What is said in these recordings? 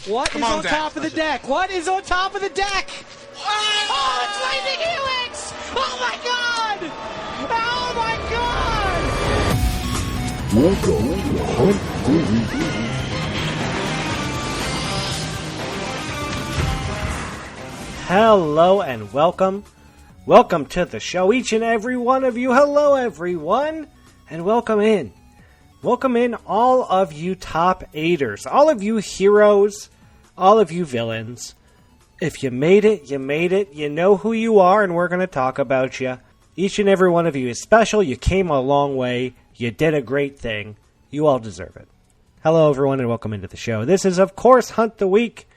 What is on top of the deck? What is on top of the deck? Oh, it's Lightning Helix! Oh my god! Oh my god! Welcome to Hunt Hello and welcome. Welcome to the show, each and every one of you. Hello, everyone, and welcome in. Welcome in all of you top eighters, all of you heroes, all of you villains. If you made it, you made it. You know who you are, and we're going to talk about you. Each and every one of you is special. You came a long way. You did a great thing. You all deserve it. Hello, everyone, and welcome into the show. This is, of course, Hunt the Week.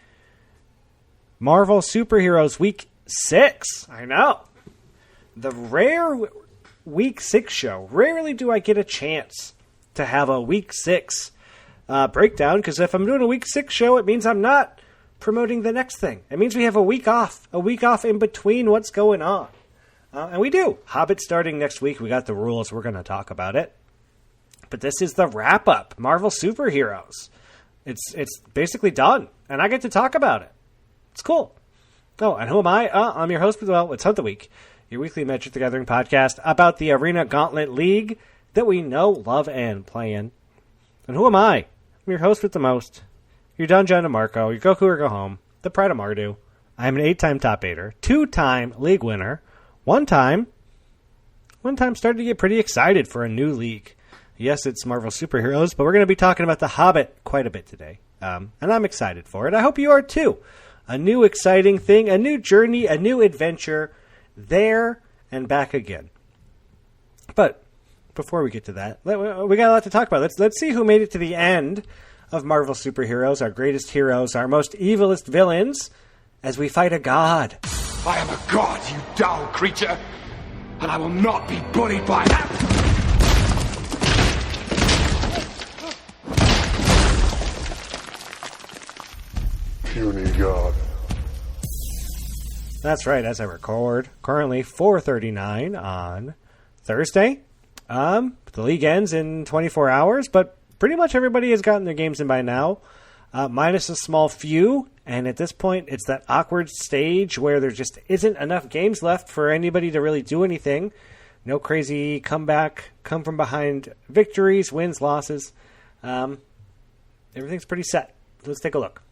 Marvel Superheroes Week 6. I know. The rare Week 6 show. Rarely do I get a chance to have a Week 6 breakdown, because if I'm doing a Week 6 show, it means I'm not promoting the next thing. It means we have a week off in between what's going on. And we do. Hobbit starting next week. We got the rules. We're going to talk about it. But this is the wrap-up. Marvel Superheroes. It's basically done, and I get to talk about it. It's cool. Oh, and who am I? I'm your host, well, it's Hunt the Week, your weekly Magic the Gathering podcast about the Arena Gauntlet League that we know, love, and play in. And who am I? I'm your host with the most. Your Don John DeMarco, your Goku or Go Home, the Pride of Mardu. I'm an 8-time top 8er, 2-time league winner, one time started to get pretty excited for a new league. Yes, it's Marvel Superheroes, but we're going to be talking about The Hobbit quite a bit today. And I'm excited for it. I hope you are too. A new exciting thing, a new journey, a new adventure, there and back again. But before we get to that, we got a lot to talk about. Let's see who made it to the end of Marvel Superheroes, our greatest heroes, our most evilest villains, as we fight a god. I am a god, you dull creature, and I will not be bullied by that. Puny God. That's right, as I record, currently 4:39 on Thursday. The league ends in 24 hours, but pretty much everybody has gotten their games in by now, minus a small few, and at this point, it's that awkward stage where there just isn't enough games left for anybody to really do anything. No crazy comeback, come from behind victories, wins, losses. Everything's pretty set. Let's take a look.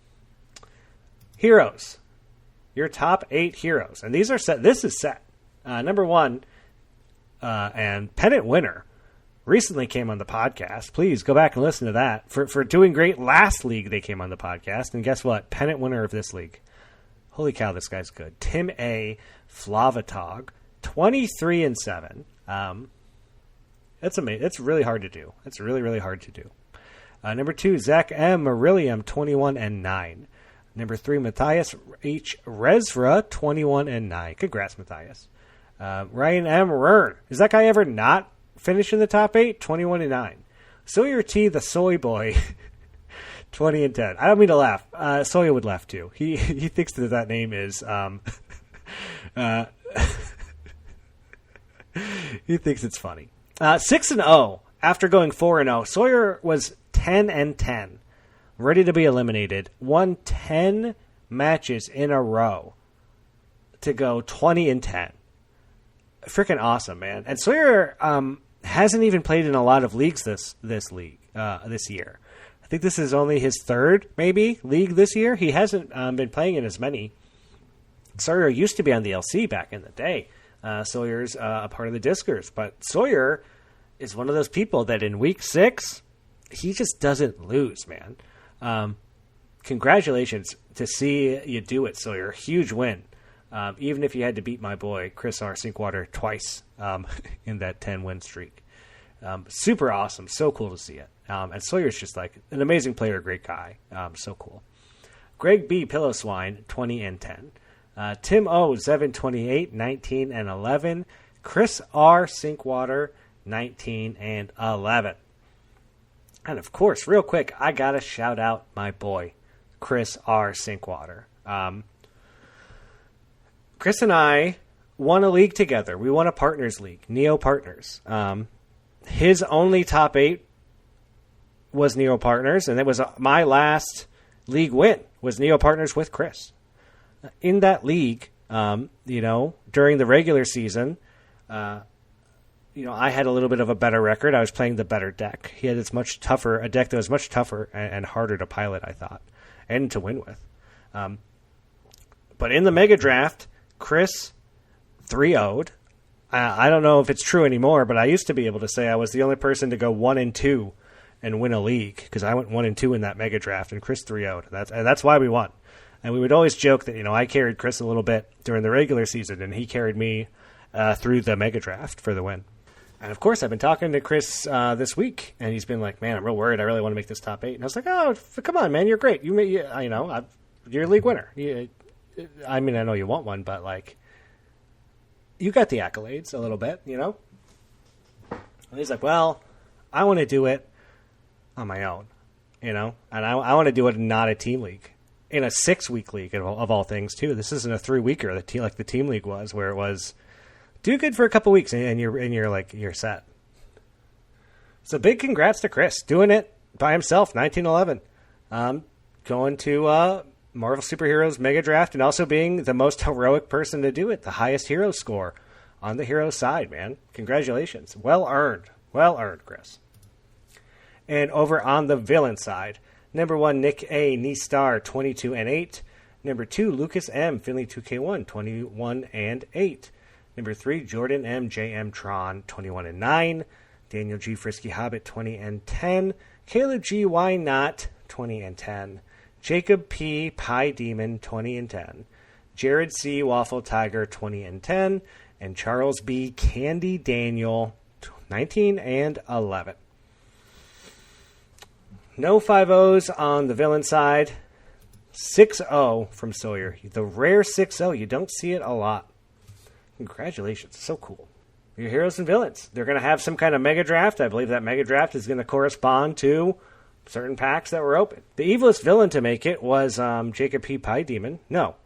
Heroes. Your top 8 heroes. And these are set. This is set. Number 1, and pennant winner, recently came on the podcast. Please go back and listen to that. For doing great last league, they came on the podcast. And guess what? Pennant winner of this league. Holy cow, this guy's good. Tim A. Flavatog, 23-7. That's amazing. It's really hard to do. It's really, really hard to do. Number 2, Zach M. Marillium, 21-9. Number 3, Matthias H. Rezra, 21-9. Congrats, Matthias. Ryan M. Rern. Is that guy ever not finished in the top 8? 21-9. Sawyer T. the Soy Boy, 20-10. I don't mean to laugh. Sawyer would laugh too. He thinks that name is he thinks it's funny. 6-0 after going 4-0. Sawyer was 10-10. Ready to be eliminated. Won 10 matches in a row to go 20-10. Freaking awesome, man. And Sawyer hasn't even played in a lot of leagues this year. I think this is only his third, maybe, league this year. He hasn't been playing in as many. Sawyer used to be on the LC back in the day. Sawyer's a part of the Discers. But Sawyer is one of those people that in week 6, he just doesn't lose, man. Congratulations to see you do it, Sawyer. Huge win. Even if you had to beat my boy, Chris R. Sinkwater, twice in that 10-win streak. Super awesome. So cool to see it. And Sawyer's just like an amazing player, great guy. So cool. Greg B. Pillowswine, 20-10. Tim O. Zevin, 28, 19-11. Chris R. Sinkwater, 19-11. And of course, real quick, I gotta shout out my boy, Chris R. Sinkwater. Chris and I won a league together. We won a partners league, Neo Partners. His only top 8 was Neo Partners, and it was my last league win was Neo Partners with Chris. In that league, during the regular season, I had a little bit of a better record. I was playing the better deck. He had a deck that was much tougher and harder to pilot, I thought, and to win with. But in the Mega Draft, Chris 3-0'd. I don't know if it's true anymore, but I used to be able to say I was the only person to go 1-2 and win a league, because I went 1-2 in that Mega Draft, and Chris 3-0'd. And that's why we won. And we would always joke that, I carried Chris a little bit during the regular season, and he carried me through the Mega Draft for the win. And, of course, I've been talking to Chris this week, and he's been like, man, I'm real worried. I really want to make this top 8. And I was like, oh, come on, man, you're great. You're a league winner. I know you want one, but, you got the accolades a little bit, And he's like, well, I want to do it on my own, And I want to do it not a team league. In a 6-week league, of all things, too. This isn't a 3-weeker, like the team league was, where it was do good for a couple weeks and you're set. So big congrats to Chris doing it by himself, 1911, going to Marvel Superheroes Mega Draft and also being the most heroic person to do it, the highest hero score on the hero side, man. Congratulations, well earned, Chris. And over on the villain side, number 1 Nick A. Star 22-8. Number 2 Lucas M. Finley 2K1 21-8. Number 3, Jordan M. J.M. Tron, 21-9. Daniel G. Frisky Hobbit, 20-10. Caleb G. Why Not, 20-10. Jacob P. Pie Demon, 20-10. Jared C. Waffle Tiger, 20-10. And Charles B. Candy Daniel, 19-11. No 5-0s on the villain side. 6-0 from Sawyer. The rare 6-0. You don't see it a lot. Congratulations. So cool. Your heroes and villains. They're going to have some kind of mega draft. I believe that mega draft is going to correspond to certain packs that were open. The evilest villain to make it was Jacob P. Pie Demon. No.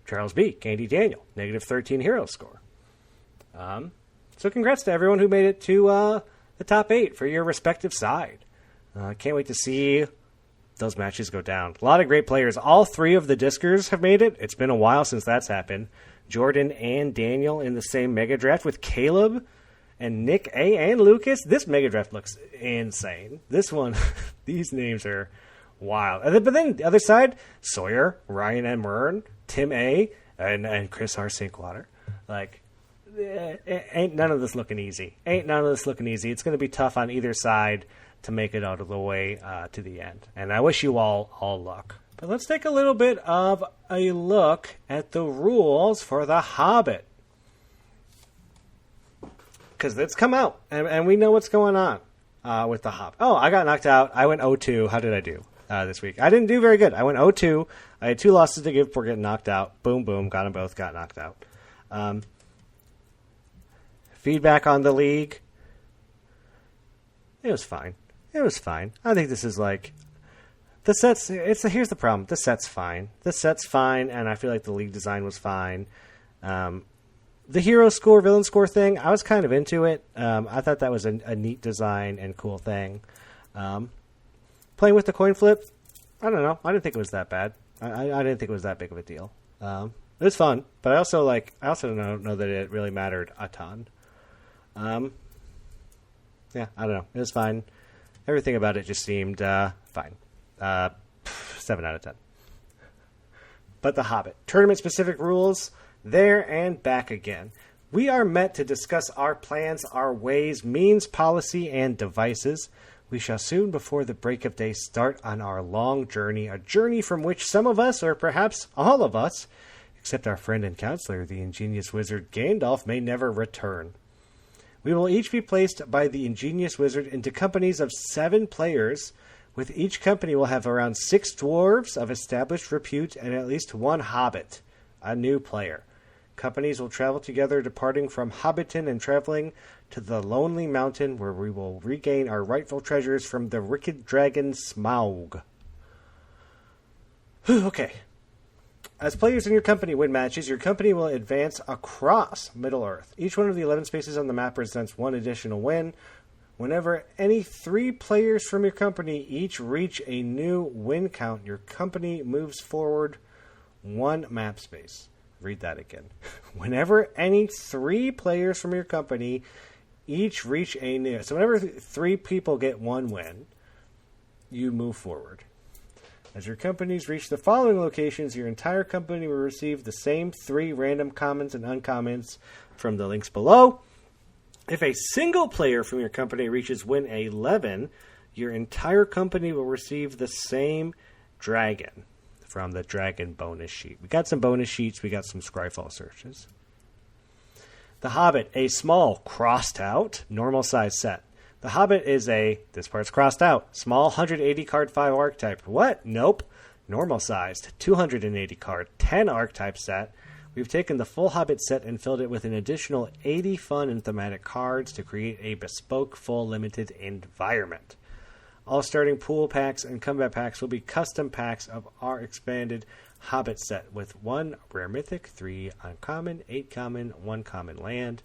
Charles B. Candy Daniel. -13 hero score. So congrats to everyone who made it to the top 8 for your respective side. Can't wait to see those matches go down. A lot of great players. All 3 of the Discers have made it. It's been a while since that's happened. Jordan and Daniel in the same Mega Draft with Caleb and Nick A. and Lucas. This Mega Draft looks insane. This one, these names are wild. But then the other side, Sawyer, Ryan M. Mern, Tim A., and Chris R. Sinkwater. Ain't none of this looking easy. It's going to be tough on either side to make it out of the way to the end. And I wish you all luck. But let's take a little bit of a look at the rules for The Hobbit. Because it's come out, and we know what's going on with The Hobbit. Oh, I got knocked out. I went 0-2. How did I do this week? I didn't do very good. I went 0-2. I had 2 losses to give before getting knocked out. Boom, boom. Got them both. Got knocked out. Feedback on the league. It was fine. I think this is the sets. Here's the problem. The set's fine. And I feel like the league design was fine. The hero score, villain score thing, I was kind of into it. I thought that was a neat design and cool thing. Playing with the coin flip, I don't know. I didn't think it was that bad. I didn't think it was that big of a deal. It was fun, but I also don't know that it really mattered a ton. Yeah, I don't know. It was fine. Everything about it just seemed fine. 7 out of 10. But The Hobbit. Tournament-specific rules, there and back again. We are met to discuss our plans, our ways, means, policy, and devices. We shall soon, before the break of day, start on our long journey, a journey from which some of us, or perhaps all of us, except our friend and counselor, the ingenious wizard Gandalf, may never return. We will each be placed by the ingenious wizard into companies of 7 players. With each company will have around 6 dwarves of established repute and at least 1 hobbit, a new player. Companies will travel together, departing from Hobbiton and traveling to the Lonely Mountain, where we will regain our rightful treasures from the wicked dragon Smaug. Okay. As players in your company win matches, your company will advance across Middle-earth. Each one of the 11 spaces on the map represents 1 additional win. Whenever any 3 players from your company each reach a new win count, your company moves forward 1 map space. Read that again. Whenever any 3 players from your company each reach a new... So whenever 3 people get 1 win, you move forward. As your companies reach the following locations, your entire company will receive the same 3 random commons and uncommons from the links below. If a single player from your company reaches win 11, your entire company will receive the same dragon from the dragon bonus sheet. We got some bonus sheets. We got some Scryfall searches. The Hobbit, a small, crossed out, normal size set. The Hobbit is this part's crossed out, small 180 card 5 archetype. What? Nope. Normal sized, 280 card, 10 archetype set. We've taken the full Hobbit set and filled it with an additional 80 fun and thematic cards to create a bespoke, full, limited environment. All starting pool packs and combat packs will be custom packs of our expanded Hobbit set with 1 rare mythic, 3 uncommon, 8 common, 1 common land,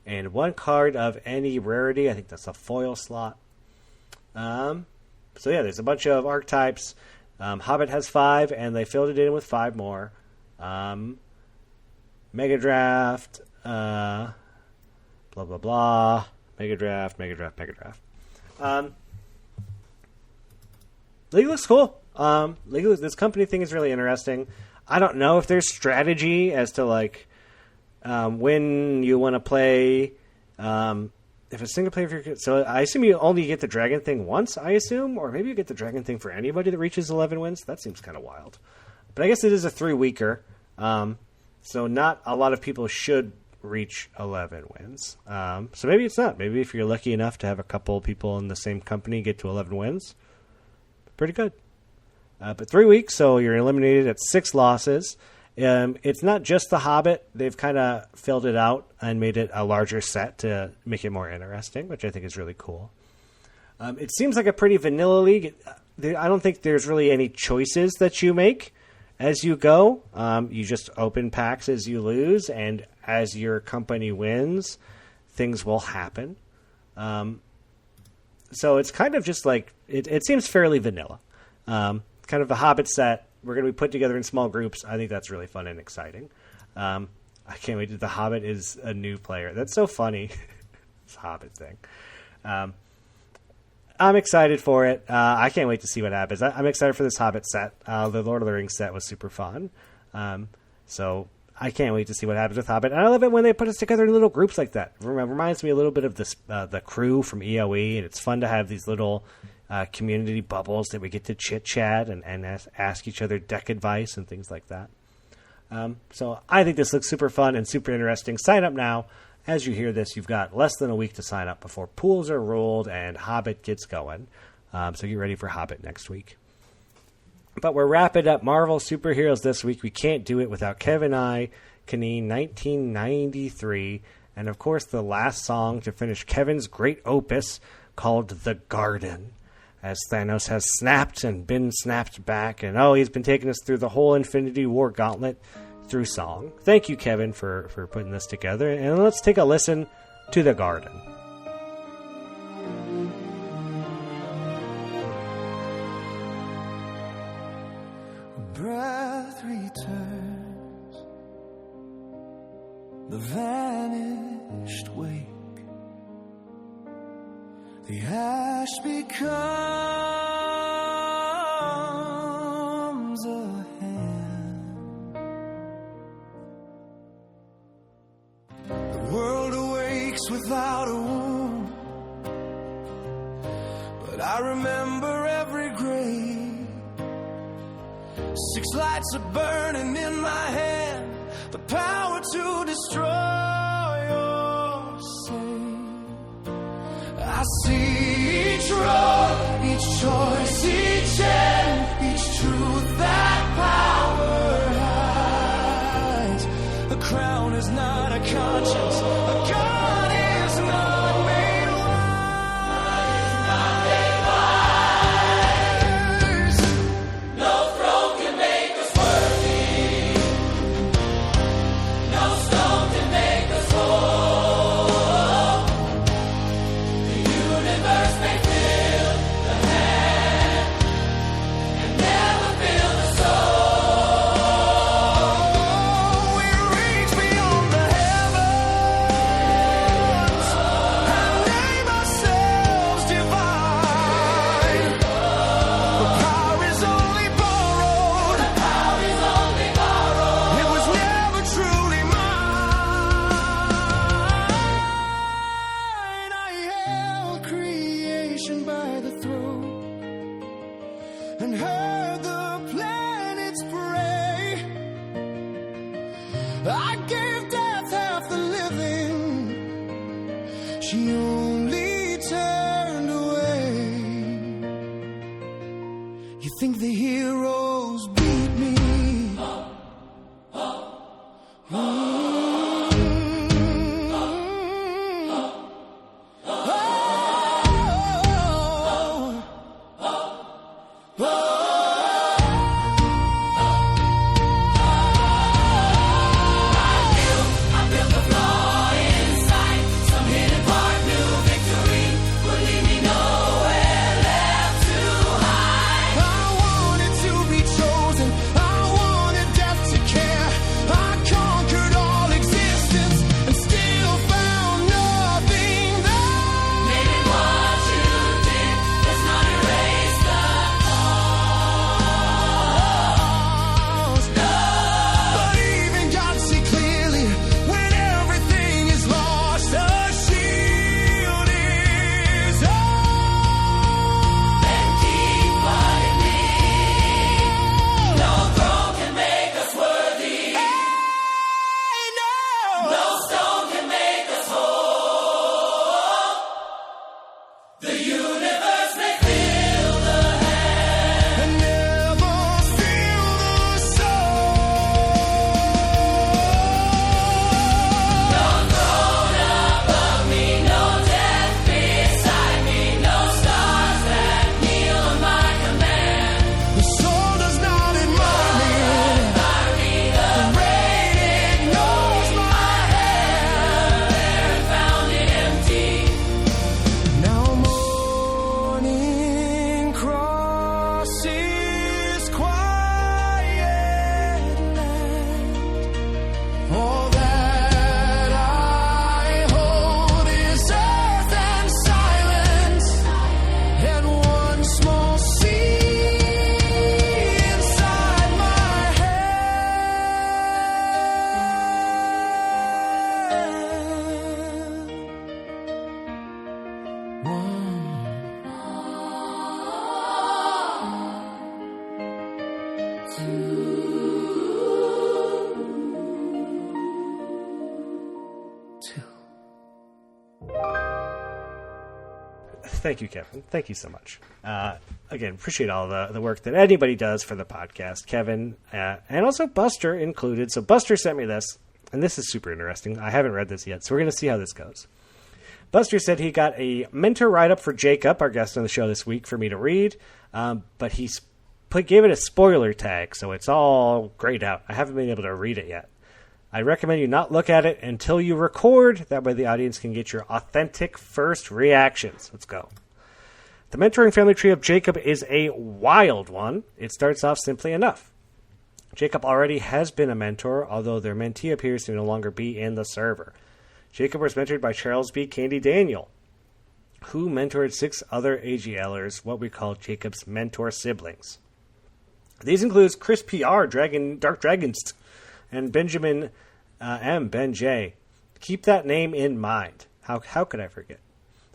and 1 card of any rarity. I think that's a foil slot. So yeah, there's a bunch of archetypes. Hobbit has 5, and they filled it in with 5 more. Mega Draft, blah, blah, blah. Mega Draft. League looks cool. This company thing is really interesting. I don't know if there's strategy as to, like, when you want to play, if a single player... So I assume you only get the dragon thing once, I assume? Or maybe you get the dragon thing for anybody that reaches 11 wins? That seems kind of wild. But I guess it is a 3-weeker. So not a lot of people should reach 11 wins. So maybe it's not. Maybe if you're lucky enough to have a couple people in the same company get to 11 wins, pretty good. But 3 weeks, so you're eliminated at 6 losses. It's not just the Hobbit. They've kind of filled it out and made it a larger set to make it more interesting, which I think is really cool. It seems like a pretty vanilla league. I don't think there's really any choices that you make as you go. You just open packs as you lose, and as your company wins, things will happen. So it's kind of just like, it seems fairly vanilla. Kind of a Hobbit set. We're going to be put together in small groups. I think that's really fun and exciting. I can't wait. The Hobbit is a new player. That's so funny. This Hobbit thing. I'm excited for it. I can't wait to see what happens. I'm excited for this Hobbit set. The Lord of the Rings set was super fun. So I can't wait to see what happens with Hobbit. And I love it when they put us together in little groups like that. It reminds me a little bit of this, the crew from EOE, and it's fun to have these little community bubbles that we get to chit-chat and ask each other deck advice and things like that. So I think this looks super fun and super interesting. Sign up now. As you hear this, you've got less than a week to sign up before pools are ruled and Hobbit gets going. So get ready for Hobbit next week. But we're wrapping up Marvel Superheroes this week. We can't do it without Kevin I. Kaneen 1993. And, of course, the last song to finish Kevin's great opus called The Garden. As Thanos has snapped and been snapped back. And, he's been taking us through the whole Infinity War gauntlet through song. Thank you, Kevin, for putting this together. And let's take a listen to The Garden. Breath returns, the vanished wake, the ash becomes a hand. The world awakes without a wound, but I remember every grave. 6 lights are burning in my hand, the power to destroy or save. I see each road, each choice, each end, each truth that power hides. A crown is not a conscience, a God is not made wise. No throne can make us worthy, no stone can make us whole. The universe and heard the planets pray. I gave death half the living. She only turned away. You think the heroes beat me? Thank you, Kevin. Thank you so much. Again, appreciate all the work that anybody does for the podcast. Kevin and also Buster included. So Buster sent me this, and this is super interesting. I haven't read this yet, so we're going to see how this goes. Buster said he got a mentor write-up for Jacob, our guest on the show this week, for me to read, but he gave it a spoiler tag, so it's all grayed out. I haven't been able to read it yet. I recommend you not look at it until you record. That way the audience can get your authentic first reactions. Let's go. The mentoring family tree of Jacob is a wild one. It starts off simply enough. Jacob already has been a mentor, although their mentee appears to no longer be in the server. Jacob was mentored by Charles B. Candy Daniel, who mentored 6 other AGLers, what we call Jacob's mentor siblings. These includes Chris P.R., Dark Dragonst, and Benjamin Ben J. Keep that name in mind. How could I forget?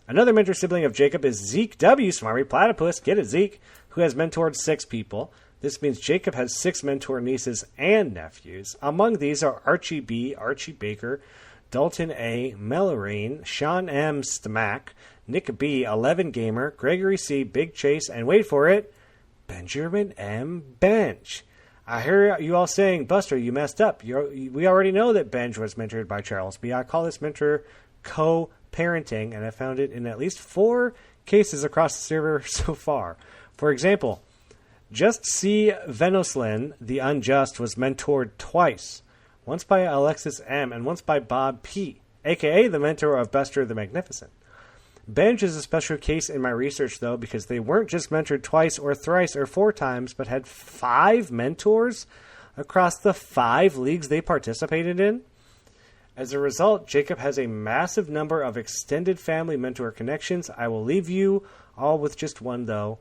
Another mentor sibling of Jacob is Zeke W. Smarmy Platypus. Get it, Zeke, who has mentored 6 people. This means Jacob has 6 mentor nieces and nephews. Among these are Archie B., Archie Baker, Dalton A., Melorine, Sean M. Stamack, Nick B., 11 Gamer, Gregory C., Big Chase, and wait for it, Benjamin M. Bench. I hear you all saying, Buster, you messed up. We already know that Benj was mentored by Charles B. I call this mentor co-parenting, and I found it in at least 4 cases across the server so far. For example, Just C. Venoslin, the Unjust, was mentored twice. Once by Alexis M. and once by Bob P., a.k.a. the mentor of Buster the Magnificent. Benj is a special case in my research, though, because they weren't just mentored twice or thrice or 4 times, but had 5 mentors across the 5 leagues they participated in. As a result, Jacob has a massive number of extended family mentor connections. I will leave you all with just one, though.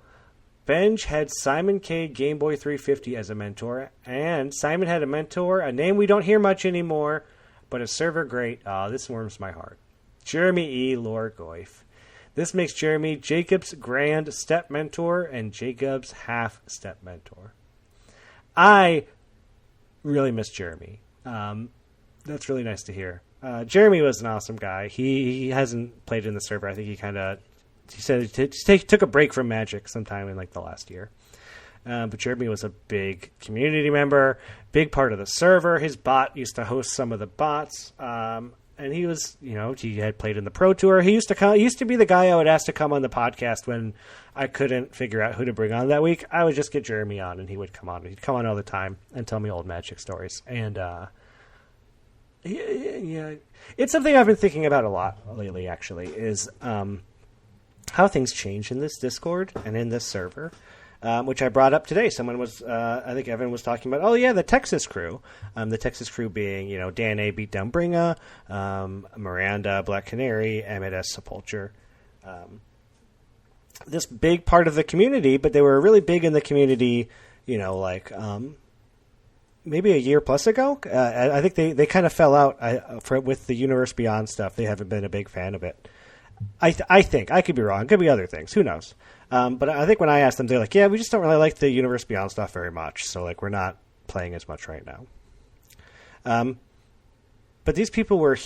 Benj had Simon K. Game Boy 350 as a mentor, and Simon had a mentor, a name we don't hear much anymore, but a server great. This warms my heart. Jeremy E. Lorgoif. This makes Jeremy Jacob's grand step mentor and Jacob's half step mentor. I really miss Jeremy. That's really nice to hear. Jeremy was an awesome guy. He hasn't played in the server. I think he said he took a break from Magic sometime in like the last year. But Jeremy was a big community member, big part of the server. His bot used to host some of the bots. And he was, he had played in the Pro Tour. He used to be the guy I would ask to come on the podcast when I couldn't figure out who to bring on that week. I would just get Jeremy on, and he would come on. He'd come on all the time and tell me old Magic stories. And yeah, it's something I've been thinking about a lot lately. Actually, is how things change in this Discord and in this server. Which I brought up today. Someone was, I think Evan was talking about, the Texas crew. The Texas crew being, Dan A. Beat Down Bringa, Miranda, Black Canary, MSH Sepulture. This big part of the community, but they were really big in the community, maybe a year plus ago. I think they kind of fell out with the Universe Beyond stuff. They haven't been a big fan of it. I think. I could be wrong. Could be other things. Who knows? But I think when I asked them, they're like, yeah, we just don't really like the Universe Beyond stuff very much. So, we're not playing as much right now. But these people were,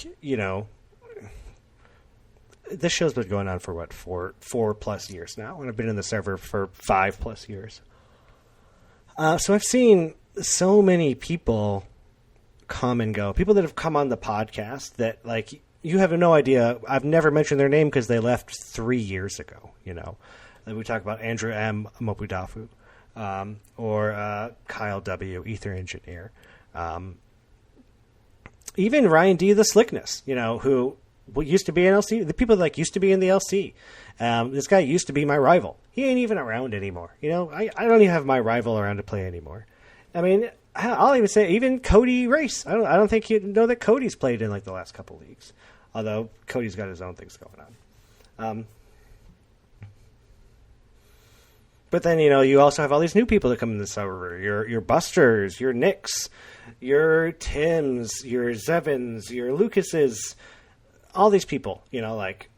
this show's been going on for, 4+ years now. And I've been in the server for 5+ years. So I've seen so many people come and go. People that have come on the podcast that, you have no idea. I've never mentioned their name because they left 3 years ago, We talk about Andrew M. Mopudafu, or Kyle W., Ether Engineer. Even Ryan D. The Slickness, who used to be in LC. The people that used to be in the LC. This guy used to be my rival. He ain't even around anymore. I don't even have my rival around to play anymore. I mean, I'll even say even Cody Race. I don't think you know that Cody's played in the last couple leagues. Although Cody's got his own things going on. But then, you also have all these new people that come in the server. Your Busters, your Nicks, your Tims, your Zevins, your Lucases. All these people,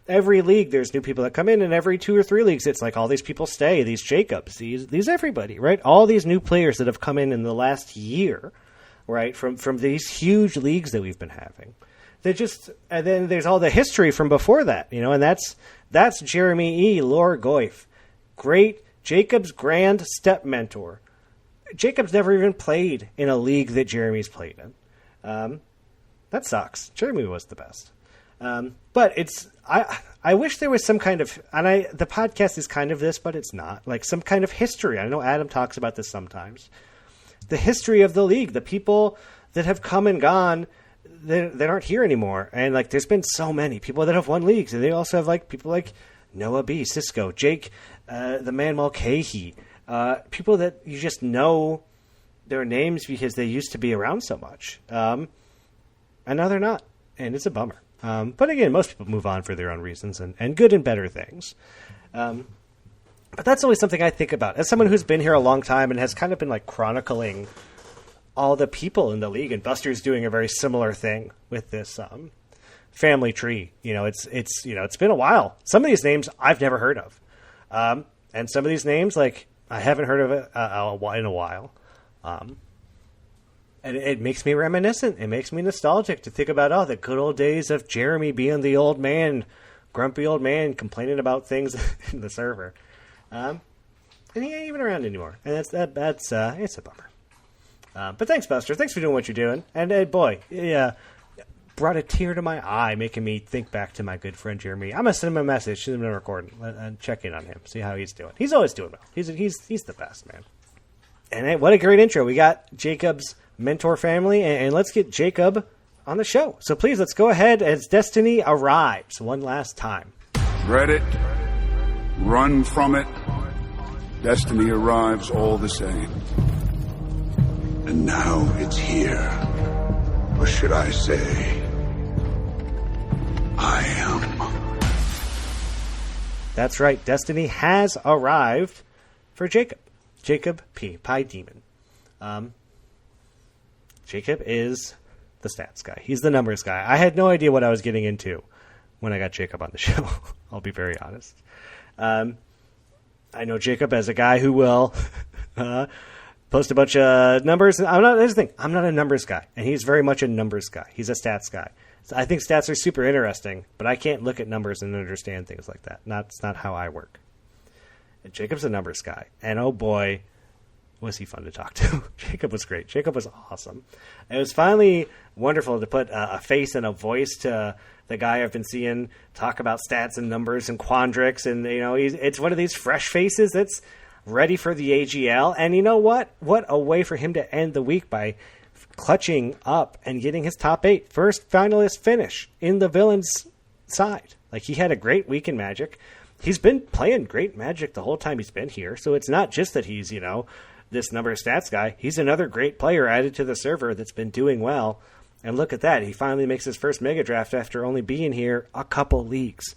every league there's new people that come in, and every 2 or 3 leagues it's all these people stay, these Jacobs, these everybody, right? All these new players that have come in the last year, right, from these huge leagues that we've been having. And then there's all the history from before that, and that's Jeremy E. Lore Goif. Great Jacob's grand step mentor. Jacob's never even played in a league that Jeremy's played in. That sucks. Jeremy was the best. But I wish there was some kind of, the podcast is kind of this, but it's not, some kind of history. I know Adam talks about this sometimes. The history of the league, the people that have come and gone that aren't here anymore. And there's been so many people that have won leagues, and they also have people like Noah B, Cisco, Jake, the man Mulcahy, people that you just know their names because they used to be around so much. And now they're not. And it's a bummer. But again, most people move on for their own reasons and good and better things. But that's always something I think about as someone who's been here a long time and has kind of been chronicling all the people in the league, and Buster's doing a very similar thing with this family tree. It's been a while. Some of these names I've never heard of, and some of these names I haven't heard of it in a while. And it makes me reminiscent. It makes me nostalgic to think about the good old days of Jeremy being the old man, grumpy old man, complaining about things in the server. And he ain't even around anymore, and it's a bummer. But thanks, Buster. Thanks for doing what you're doing. And boy, brought a tear to my eye, making me think back to my good friend Jeremy. I'm gonna send him a message, send him a recording, and check in on him, see how he's doing. He's always doing well. He's the best, man. And what a great intro. We got Jacob's mentor family, and let's get Jacob on the show. So please, let's go ahead as Destiny arrives one last time. Dread it, run from it. Destiny arrives all the same. And now it's here. Or should I say, I am. That's right. Destiny has arrived for Jacob. Jacob P. Pie Demon. Jacob is the stats guy. He's the numbers guy. I had no idea what I was getting into when I got Jacob on the show. I'll be very honest. I know Jacob as a guy who will post a bunch of numbers. Here's the thing. I'm not a numbers guy, and he's very much a numbers guy. He's a stats guy. So I think stats are super interesting, but I can't look at numbers and understand things like that. That's not how I work. And Jacob's a numbers guy, and oh boy, was he fun to talk to. Jacob was great. Jacob was awesome. It was finally wonderful to put a face and a voice to the guy I've been seeing talk about stats and numbers and Quandrix, and it's one of these fresh faces that's ready for the AGL. And you know what? What a way for him to end the week by clutching up and getting his top 8 first finalist finish in the villains side. Like, he had a great week in Magic. He's been playing great Magic the whole time he's been here, so it's not just that he's this number of stats guy. He's another great player added to the server that's been doing well. And look at that. He finally makes his first Mega Draft after only being here a couple leagues.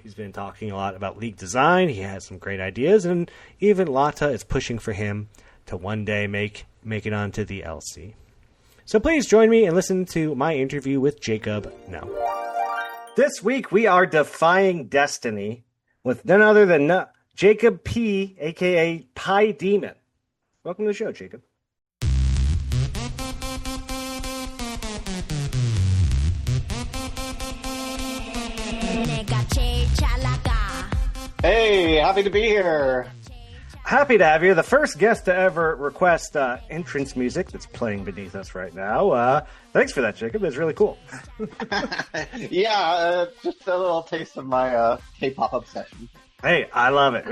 He's been talking a lot about league design. He has some great ideas. And even Lata is pushing for him to one day make it onto the LC. So please join me and listen to my interview with Jacob now. This week we are defying destiny with none other than Jacob P., a.k.a. Pie Demon. Welcome to the show, Jacob. Hey, happy to be here. Happy to have you. The first guest to ever request entrance music that's playing beneath us right now. Thanks for that, Jacob. That's really cool. Yeah, just a little taste of my K-pop obsession. Hey, I love it.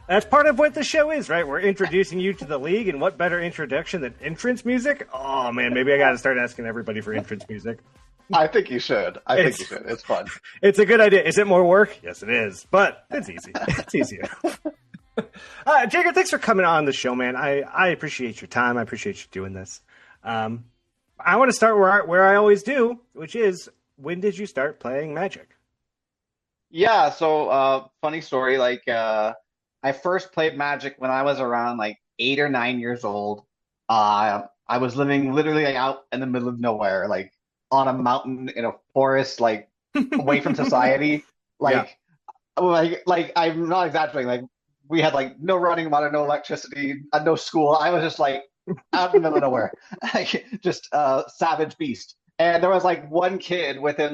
That's part of what the show is, right? We're introducing you to the league, and what better introduction than entrance music? Oh, man, maybe I got to start asking everybody for entrance music. I think you should. It's fun. It's a good idea. Is it more work? Yes, it is. But it's easy. It's easier. Jacob, thanks for coming on the show, man. I appreciate your time. I appreciate you doing this. I want to start where I always do, which is, when did you start playing Magic? Yeah, so funny story. I first played Magic when I was around 8 or 9 years old. I was living literally out in the middle of nowhere, on a mountain in a forest, away from society. I'm not exaggerating. We had no running water, no electricity, no school. I was just out in the middle of nowhere, just a savage beast. And there was one kid within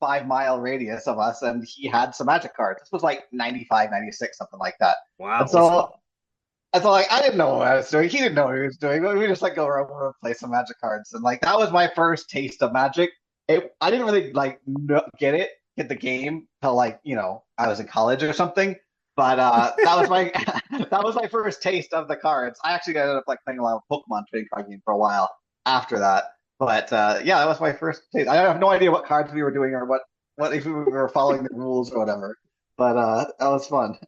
5-mile radius of us, and he had some Magic cards. This was 95, 96, something like that. Wow. And so I didn't know what I was doing. He didn't know what he was doing. We just go over and play some Magic cards. And that was my first taste of Magic. I didn't really get the game till I was in college or something. But that was my first taste of the cards. I actually ended up playing a lot of Pokemon trading card game for a while after that. But yeah, that was my first taste. I have no idea what cards we were doing or what if we were following the rules or whatever. But that was fun.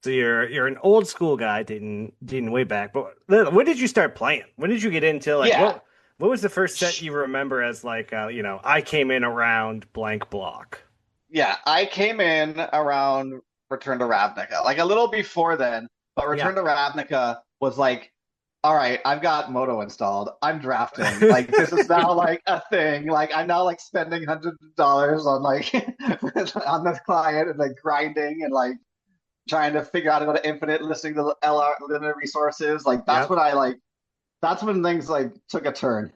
So you're an old school guy, dating way back. But when did you start playing? When did you get into what was the first set you remember as I came in around blank block? Yeah, I came in around Return to Ravnica, a little before then. But Return to Ravnica was all right, I've got Moto installed. I'm drafting. This is now a thing. I'm now spending hundreds of dollars on on this client and grinding and trying to figure out how to go to infinite, listening to LR limited resources. That's when that's when things took a turn.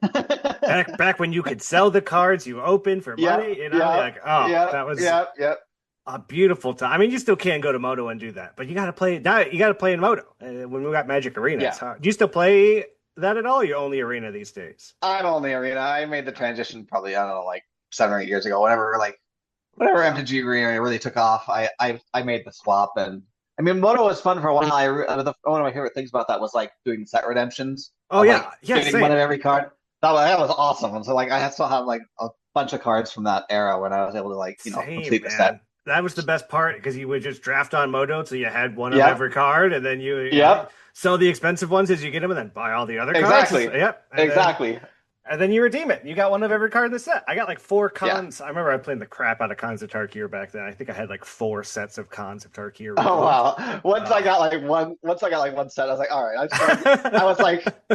back when you could sell the cards you opened for money, that was a beautiful time. I mean, you still can't go to Moto and do that, but you got to play now. You got to play in Moto. When we got Magic Arena, it's hard. Do you still play that at all? You're only Arena these days. I'm only Arena. I made the transition probably 7 or 8 years ago. Whenever MTG Arena really took off, I made the swap. And I mean, Moto was fun for a while. One of my favorite things about that was doing set redemptions. Oh yeah, getting one of every card. That was awesome. And so I still have a bunch of cards from that era when I was able to complete the set. That was the best part because you would just draft on Moto, so you had one of every card, and then you sell the expensive ones as you get them, and then buy all the other cards. Exactly. Yep. Exactly. And then you redeem it. You got one of every card in the set. I got 4 cons. I remember I played the crap out of Cons of Tarkir back then. I think I had 4 sets of Cons of Tarkir. Oh wow! Once I got one set, I was all right.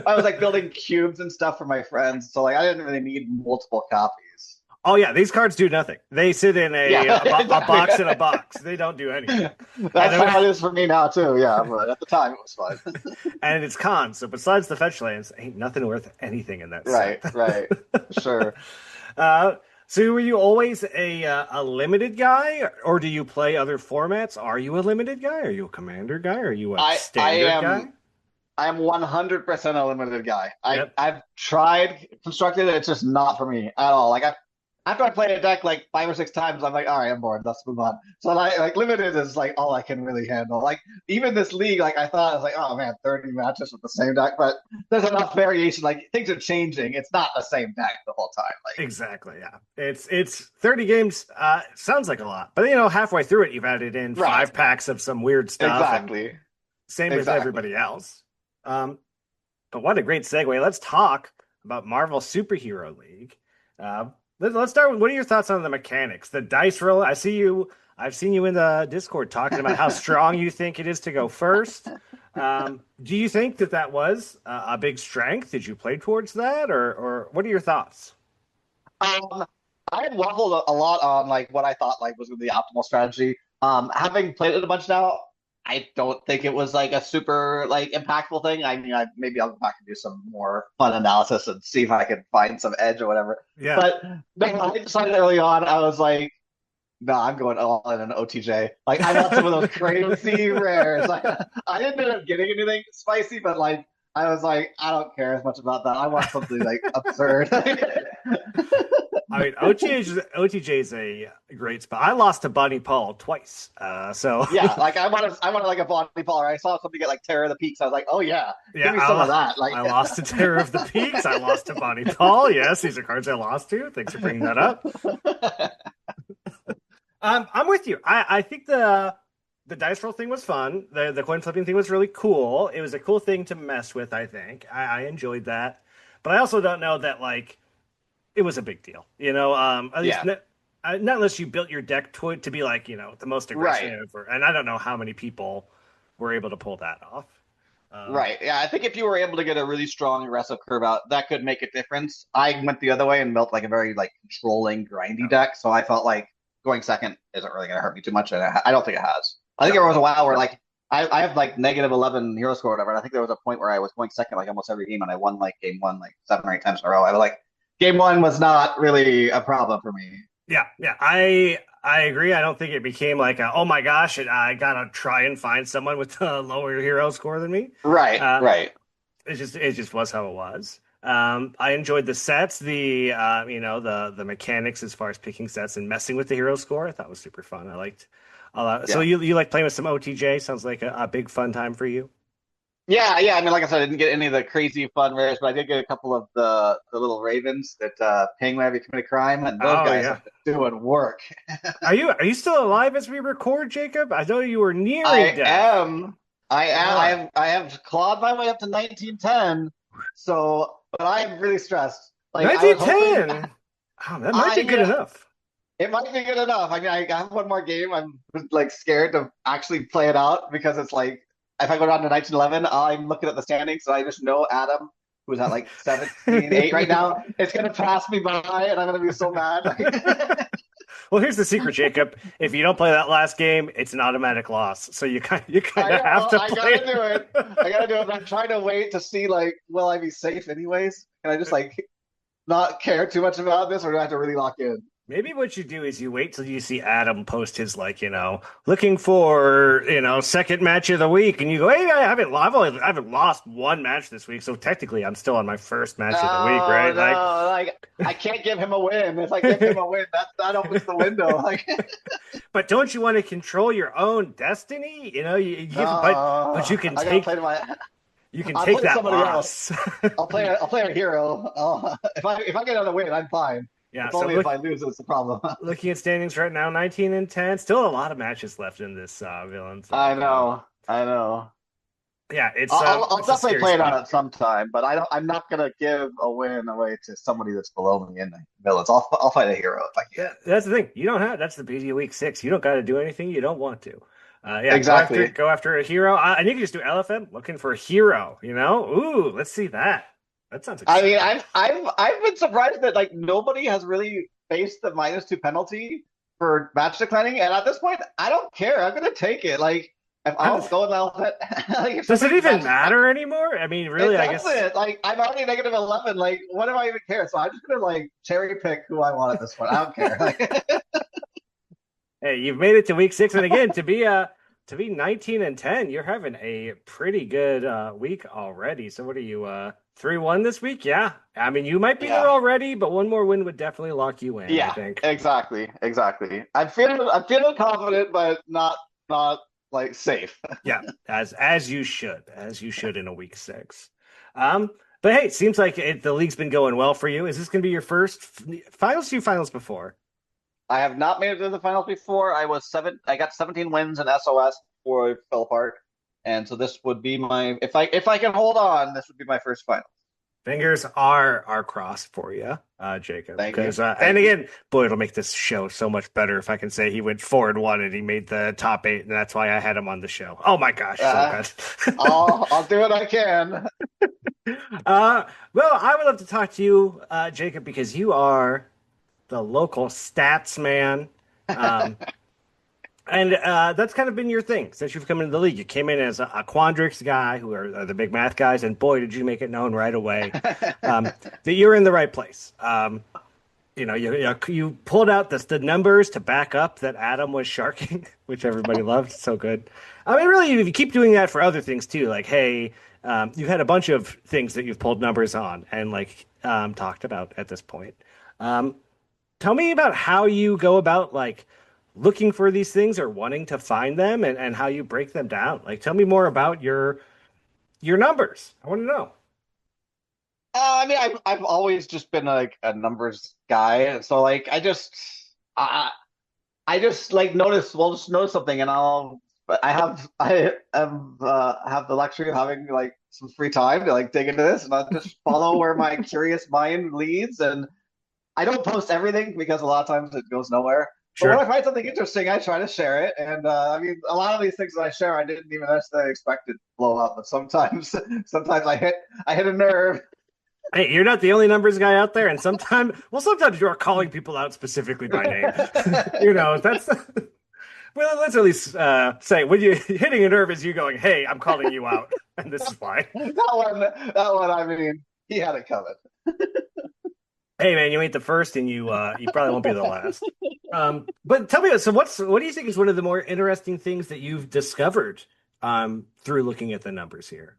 I was building cubes and stuff for my friends, so I didn't really need multiple copies. Oh yeah, these cards do nothing. They sit in a box in a exactly. box. They don't do anything. That's how it is for me now too. Yeah, but at the time it was fun. And it's cons. So besides the fetch lands, ain't nothing worth anything in that Right, set. right, sure. uh, so were you always a limited guy, or do you play other formats? Are you a limited guy? Are you a commander guy? Are you a I standard guy? am I am 100% a limited guy. Yep. I've tried constructed, it's just not for me at all. After I play a deck like 5 or 6 times, I'm like, all right, I'm bored. Let's move on. So like limited is like all I can really handle. Like even this league, like I thought I was like, oh man, 30 matches with the same deck, but there's enough variation. Like things are changing. It's not the same deck the whole time. Like Exactly, yeah. It's 30 games. Sounds like a lot, but halfway through it, you've added in Right. 5 packs of some weird stuff. exactly. Same with everybody else. But what a great segue. Let's talk about Marvel Superhero League. Let's start with, what are your thoughts on the mechanics? The dice roll. I've seen you in the Discord talking about how strong you think it is to go first. Do you think that was a big strength? Did you play towards that, or what are your thoughts? I had waffled a lot on like what I thought like was the optimal strategy. Having played it a bunch now, I don't think it was like a super like impactful thing. I mean, maybe I'll go back and do some more fun analysis and see if I can find some edge or whatever. Yeah. But no, I decided early on, I was like, no, I'm going all in an OTJ. Like I want some of those crazy rares. Like I didn't end up getting anything spicy, but like I was like, I don't care as much about that. I want something like absurd. I mean, OTJ is a great spot. I lost to Bonnie Paul twice. So yeah, like I wanted like a Bonnie Paul. I saw something get like Terror of the Peaks. I was like, oh yeah, give me some of that. Like I lost to Terror of the Peaks. I lost to Bonnie Paul. Yes, these are cards I lost to. Thanks for bringing that up. I'm with you. I think the dice roll thing was fun. The coin flipping thing was really cool. It was a cool thing to mess with. I think I enjoyed that, but I also don't know that like it was a big deal. At least not unless you built your deck to be like the most aggressive. Right. And I don't know how many people were able to pull that off. Right. Yeah, I think if you were able to get a really strong aggressive curve out, that could make a difference. I went the other way and built like a very like controlling, grindy deck, so I felt like going second isn't really going to hurt me too much, and I don't think it has. I think there was a while where like I have like -11 hero score or whatever, and I think there was a point where I was going second like almost every game, and I won like game one like 7 or 8 times in a row. I was like, game one was not really a problem for me. Yeah, I agree. I don't think it became like oh my gosh, I gotta try and find someone with a lower hero score than me. Right, right. It just was how it was. I enjoyed the sets, the mechanics as far as picking sets and messing with the hero score. I thought was super fun. I liked a lot. Yeah. So you like playing with some OTJ? Sounds like a big fun time for you. Yeah. I mean, like I said, I didn't get any of the crazy fun rares, but I did get a couple of the little ravens that ping whenever you commit a crime, and those guys are doing work. Are you still alive as we record, Jacob? I know you were nearing death. I have clawed my way up to 1910. So, but I'm really stressed. Like 1910. That might be good enough. It might be good enough. I mean, I have one more game. I'm like scared to actually play it out because it's like if I go down to 1911, I'm looking at the standings, so I just know Adam, who's at like 17-8 right now, it's gonna pass me by, and I'm gonna be so mad. Well, here's the secret, Jacob. If you don't play that last game, it's an automatic loss. So you kind of have to play. I gotta do it. I'm trying to wait to see like, will I be safe anyways? Can I just like not care too much about this, or do I have to really lock in? Maybe what you do is you wait till you see Adam post his looking for second match of the week, and you go, hey, I haven't lost one match this week, so technically I'm still on my first match of the week, right? No, like I can't give him a win. If I give him a win, that opens the window. Like, but don't you want to control your own destiny? But you can take. You can take that loss. I'll play a hero. If I get another win, I'm fine. Yeah, it's only if I lose, it's the problem. Looking at standings right now, 19-10. Still a lot of matches left in this villain. So, I know. Yeah, it's. I'll definitely play it on it sometime, but I'm not gonna give a win away to somebody that's below me in the villains. I'll fight a hero if I can. Yeah, that's the thing. You don't have. That's the beauty of week 6. You don't got to do anything you don't want to. Exactly. Go after a hero. And you can just do LFM looking for a hero. Ooh, let's see that. That sounds exciting. I mean, I've been surprised that like nobody has really face the -2 penalty for match declining, and at this point, I don't care. I'm gonna take it. Like if I was going out that, like, if Does it somebody even match- matter anymore? I mean, really, it I guess. doesn't. Like I'm already -11. Like what do I even care? So I'm just gonna like cherry pick who I want at this point. I don't care. Like, Hey, you've made it to week 6, and again, to be 19-10, you're having a pretty good week already. So what are you 3-1 this week? Yeah. I mean, you might be there already, but one more win would definitely lock you in, I think. exactly. I'm feeling confident, but not like safe. Yeah, as you should in a week 6. But hey, it seems like the league's been going well for you. Is this going to be your first finals? You finals before? I have not made it to the finals before. I got 17 wins in SOS before it fell apart, and so this would be my if I can hold on, this would be my first final. Fingers are crossed for you, Jacob. Thank you. And again, boy, it'll make this show so much better if I can say he went 4-1 and he made the top 8, and that's why I had him on the show. Oh my gosh, so good. I'll do what I can. Well, I would love to talk to you, Jacob, because you are the local stats man. And that's kind of been your thing since you've come into the league. You came in as a Quandrix guy, who are the big math guys, and boy, did you make it known right away that you're in the right place. You pulled out the numbers to back up that Adam was sharking, which everybody loved. So good. I mean, really, if you keep doing that for other things too, like, hey, you've had a bunch of things that you've pulled numbers on and talked about at this point. Tell me about how you go about looking for these things or wanting to find them and how you break them down. Tell me more about your numbers. I want to know. I mean, I've always just been a numbers guy, so I just notice. We'll just notice something, and I have the luxury of having some free time to dig into this, and I'll just follow where my curious mind leads. And I don't post everything because a lot of times it goes nowhere. Sure. But when I find something interesting, I try to share it. And I mean, a lot of these things that I share, I didn't even necessarily expect it to blow up. But sometimes I hit a nerve. Hey, you're not the only numbers guy out there, and sometimes you are calling people out specifically by name. That's. Well, let's at least say when you're hitting a nerve is you going, "Hey, I'm calling you out, and this is why." That one. I mean, he had it coming. Hey man, you ain't the first, and you probably won't be the last. But tell me, so what do you think is one of the more interesting things that you've discovered through looking at the numbers here?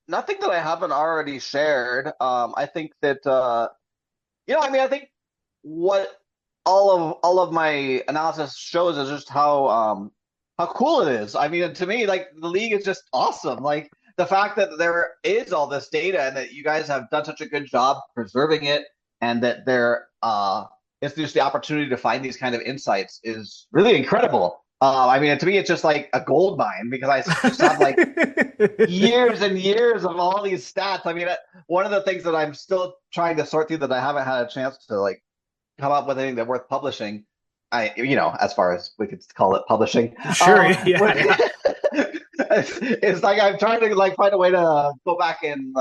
Nothing that I haven't already shared. I think that I think what all of my analysis shows is just how cool it is. I mean, to me, the league is just awesome. The fact that there is all this data and that you guys have done such a good job preserving it, and that there is just the opportunity to find these kind of insights is really incredible. I mean, to me, it's just like a gold mine because I just have years and years of all these stats. I mean, one of the things that I'm still trying to sort through that I haven't had a chance to come up with anything that's worth publishing. As far as we could call it publishing. Sure. Yeah. It's I'm trying to find a way to go back and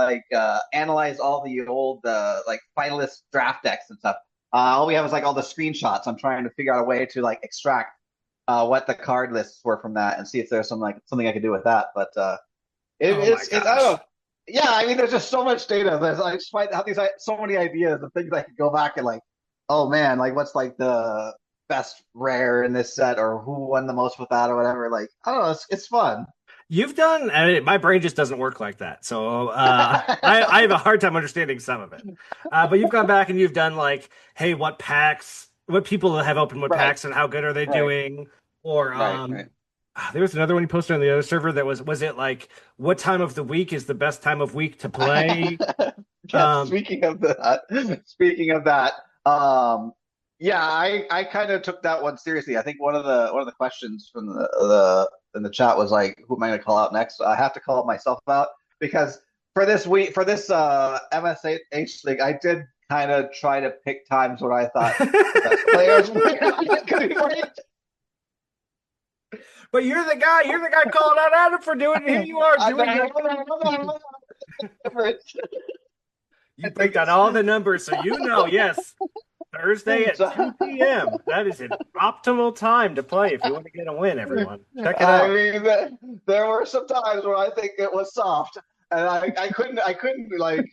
analyze all the old finalist draft decks and stuff. All we have is all the screenshots. I'm trying to figure out a way to extract what the card lists were from that and see if there's something I could do with that. But it's I don't know. Yeah, I mean, there's just so much data. I just find have so many ideas of things I could go back and oh man, what's the best rare in this set, or who won the most with that, or whatever. I don't know. It's fun. You've done. I mean, my brain just doesn't work like that, so I have a hard time understanding some of it. But you've gone back and you've done hey, what people have opened what packs, and how good are they doing? Or there was another one you posted on the other server that was it what time of the week is the best time of week to play? Speaking of that, yeah, I kind of took that one seriously. I think one of the questions from the in the chat was who am I going to call out next? I have to call myself out because for this MSH league, I did kind of try to pick times when I thought the best players could be played. But you're the guy calling out Adam for doing it. Here you are doing it. You break down all the numbers, so you know, yes, Thursday at 2 p.m. That is an optimal time to play if you want to get a win, everyone. Check it out. I mean, there were some times where I think it was soft, and I couldn't like,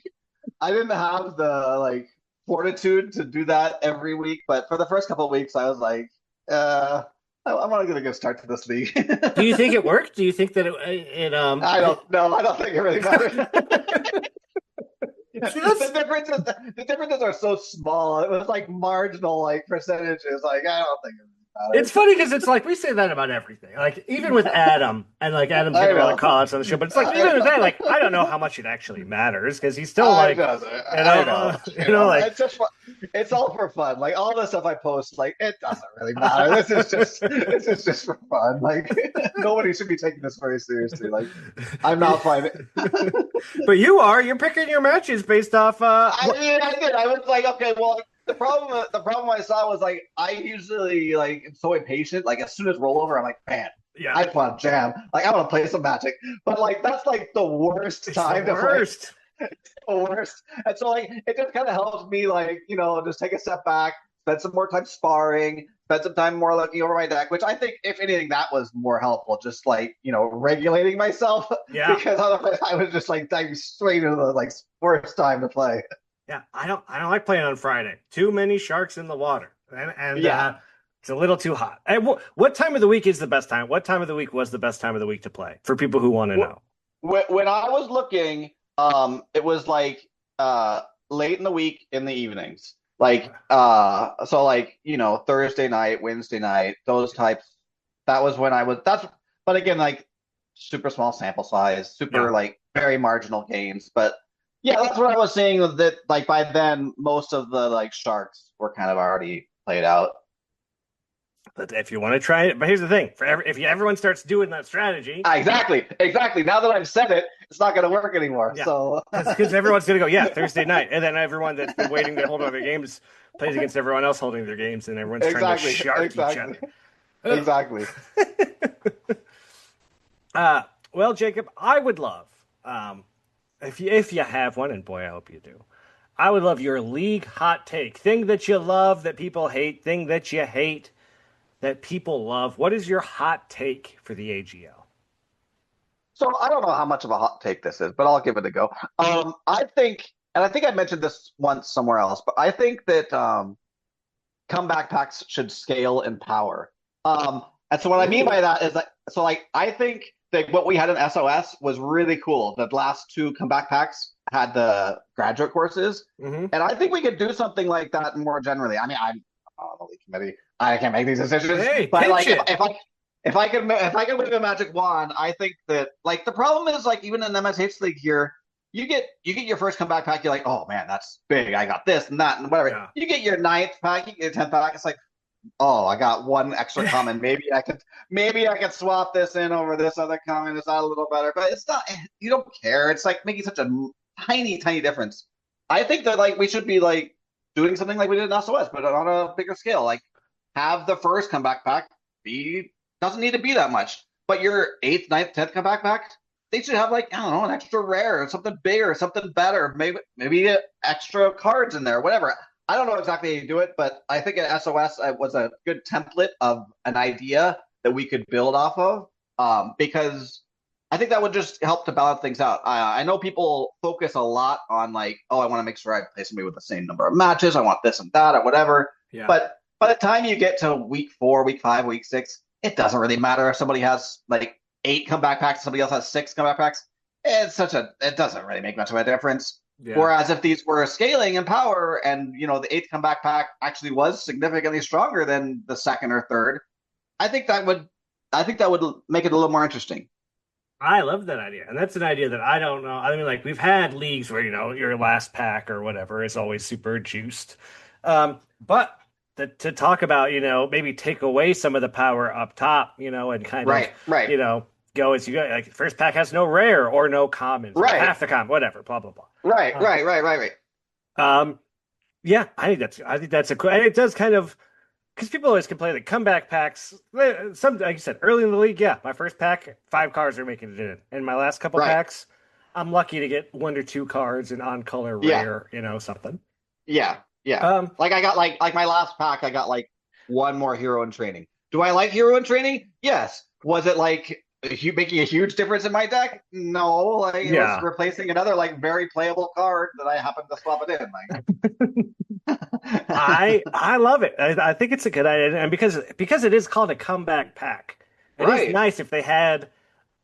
I didn't have the like fortitude to do that every week. But for the first couple of weeks, I was like, I'm not gonna go start to this league. Do you think it worked? Do you think that I don't know. I don't think it really matters. See, The differences are so small. It was like marginal, like percentages. Like I don't think it really matters. It's funny because it's like we say that about everything. Like even with Adam, and like Adam's getting a lot of call-outs on the show, but it's like even with that, like I don't know how much it actually matters because he's still like, like it's just fun. It's all for fun. Like all the stuff I post, like it doesn't really matter. This is just for fun. Like nobody should be taking this very seriously. Like I'm not finding. But you're picking your matches based off. I did. I was like, okay, well. The problem I saw was like I usually like am so impatient. Like as soon as rollover, I'm like, man, Yeah. I want to jam. Like I want to play some Magic, but like that's like the worst time to play. It's the worst. And so like it just kind of helps me like just take a step back, spend some more time sparring, spend some time more looking over my deck. Which I think if anything that was more helpful. Just like regulating myself. Yeah. Because otherwise I was just like diving straight into the like worst time to play. Yeah, I don't like playing on Friday. Too many sharks in the water, and yeah. It's a little too hot. And what time of the week is the best time? What time of the week was the best time of the week to play for people who want to know? When I was looking, it was like late in the week in the evenings, like so like Thursday night, Wednesday night, those types. That was when I was. But again, like super small sample size, super like very marginal gains, but. Yeah, that's what I was saying. That like by then, most of the like sharks were kind of already played out. But if you want to try it, but here's the thing: if everyone starts doing that strategy, exactly. Now that I've said it, it's not going to work anymore. Yeah. So because everyone's going to go, Thursday night, and then everyone that's been waiting to hold on their games plays against everyone else holding their games, and everyone's trying to shark each other. Exactly. Well, Jacob, I would love. If you have one, and boy, I hope you do, I would love your league hot take. Thing that you love that people hate, thing that you hate that people love. What is your hot take for the AGL? So I don't know how much of a hot take this is, but I'll give it a go. I think I mentioned this once somewhere else, but I think that comeback packs should scale in power. And so what I mean by that is that, so like I think that what we had in SOS was really cool. The last two comeback packs had the graduate courses, and I think we could do something like that more generally. I mean, I'm on the league committee. I can't make these decisions, but like if I could wave a magic wand, I think that like the problem is like even in MSH league here, you get your first comeback pack, you're like, oh man, that's big. I got this and that and whatever. Yeah. You get your 9th pack, you get your 10th pack. It's like, oh, I got one extra common. Maybe I could swap this in over this other common. It's not a little better, but it's not. You don't care. It's like making such a tiny difference. I think that like we should be like doing something like we did in SOS, but on a bigger scale. Like have the first comeback pack doesn't need to be that much, but your 8th, 9th, 10th comeback pack, they should have like I don't know, an extra rare, something bigger, something better. Maybe extra cards in there, whatever. I don't know exactly how you do it, but I think at SOS was a good template of an idea that we could build off of because I think that would just help to balance things out. I know people focus a lot on like, oh, I want to make sure I play somebody with the same number of matches. I want this and that or whatever. Yeah. But by the time you get to week 4, week 5, week 6, it doesn't really matter if somebody has like 8 comeback packs, somebody else has 6 comeback packs. It doesn't really make much of a difference. Yeah. Whereas if these were scaling in power and, the 8th comeback pack actually was significantly stronger than the 2nd or 3rd, I think that would make it a little more interesting. I love that idea. And that's an idea that I don't know. I mean, like we've had leagues where, your last pack or whatever is always super juiced. But to talk about, maybe take away some of the power up top, and kind of, go as you go. Like first pack has no rare or no commons, right? Half the common, whatever, blah blah blah. Right. Yeah, I think that's a cool. And it does kind of because people always complain that comeback packs. Some like you said early in the league, yeah, my first pack 5 cards are making it in, and my last couple packs I'm lucky to get 1 or 2 cards and on color Yeah, rare, something. yeah, yeah. Um, Like I got like my last pack, I got like one more hero in training. Do I like hero in training? Yes. Was it like making a huge difference in my deck? No. Like it was yeah. replacing another like very playable card that I happened to swap it in. Like, I love it. I think it's a good idea, and because it is called a comeback pack, it is right, nice if they had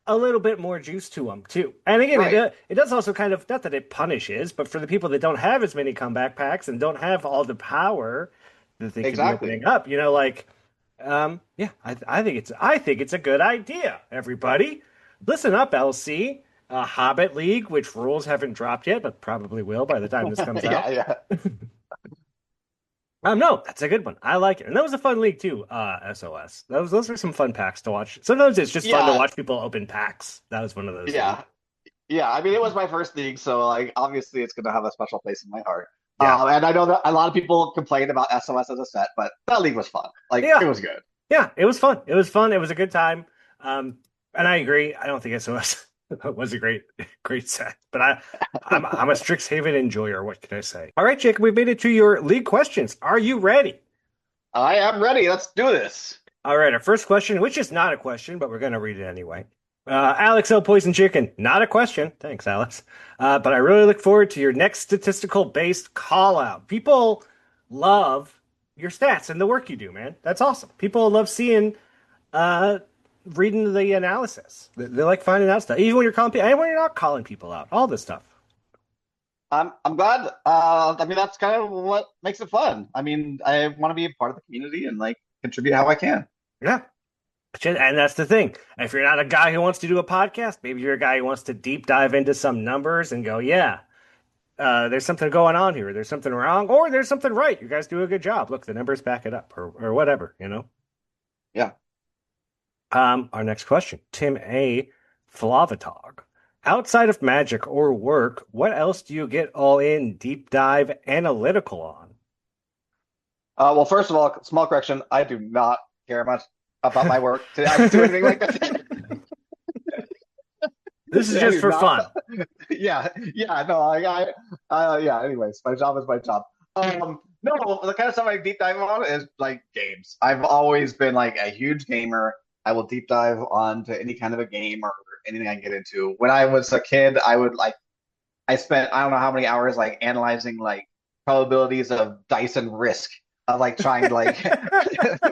a little bit more juice to them too. And again, right, it does also kind of not that it punishes, but for the people that don't have as many comeback packs and don't have all the power that they could be exactly. opening up, yeah, I think it's a good idea. Everybody, listen up, LC. Hobbit League, which rules haven't dropped yet, but probably will by the time this comes Yeah, out. yeah, No, that's a good one. I like it, and that was a fun league too. SOS. Those were some fun packs to watch. Sometimes it's just fun to yeah, watch people open packs. That was one of those things. yeah. Yeah, I mean, it was my first league, so like obviously it's going to have a special place in my heart. Yeah, And I know that a lot of people complained about SOS as a set, but that league was fun. Like it yeah, was good. yeah. It was fun. It was fun. It was a good time. And I agree. I don't think SOS was a great set, but I'm a Strixhaven enjoyer. What can I say? All right, Jacob, we made it to your league questions. Are you ready? I am ready. Let's do this. All right, our first question, which is not a question, but we're going to read it anyway. Alex L. Poison Chicken, not a question. Thanks, Alex. But I really look forward to your next statistical based call out. People love your stats and the work you do, man. That's awesome. People love seeing, reading the analysis. They like finding out stuff, even when you're calling people, and when you're not calling people out, all this stuff. I'm glad. I mean, that's kind of what makes it fun. I mean, I want to be a part of the community and like contribute how I can. Yeah. And that's the thing. If you're not a guy who wants to do a podcast, maybe you're a guy who wants to deep dive into some numbers and go, yeah, there's something going on here. There's something wrong, or there's something right. You guys do a good job. Look, the numbers back it up, or whatever. Yeah. Our next question, Tim A. Flavatog. Outside of magic or work, what else do you get all in deep dive analytical on? Well, first of all, small correction. I do not care much about my work to do anything like that. This is I just do for not- fun. Yeah, yeah, no, yeah. Anyways, my job is my job. No, the kind of stuff I deep dive on is like games. I've always been like a huge gamer. I will deep dive onto any kind of a game or anything I get into. When I was a kid, I spent I don't know how many hours like analyzing like probabilities of dice and risk of like trying to like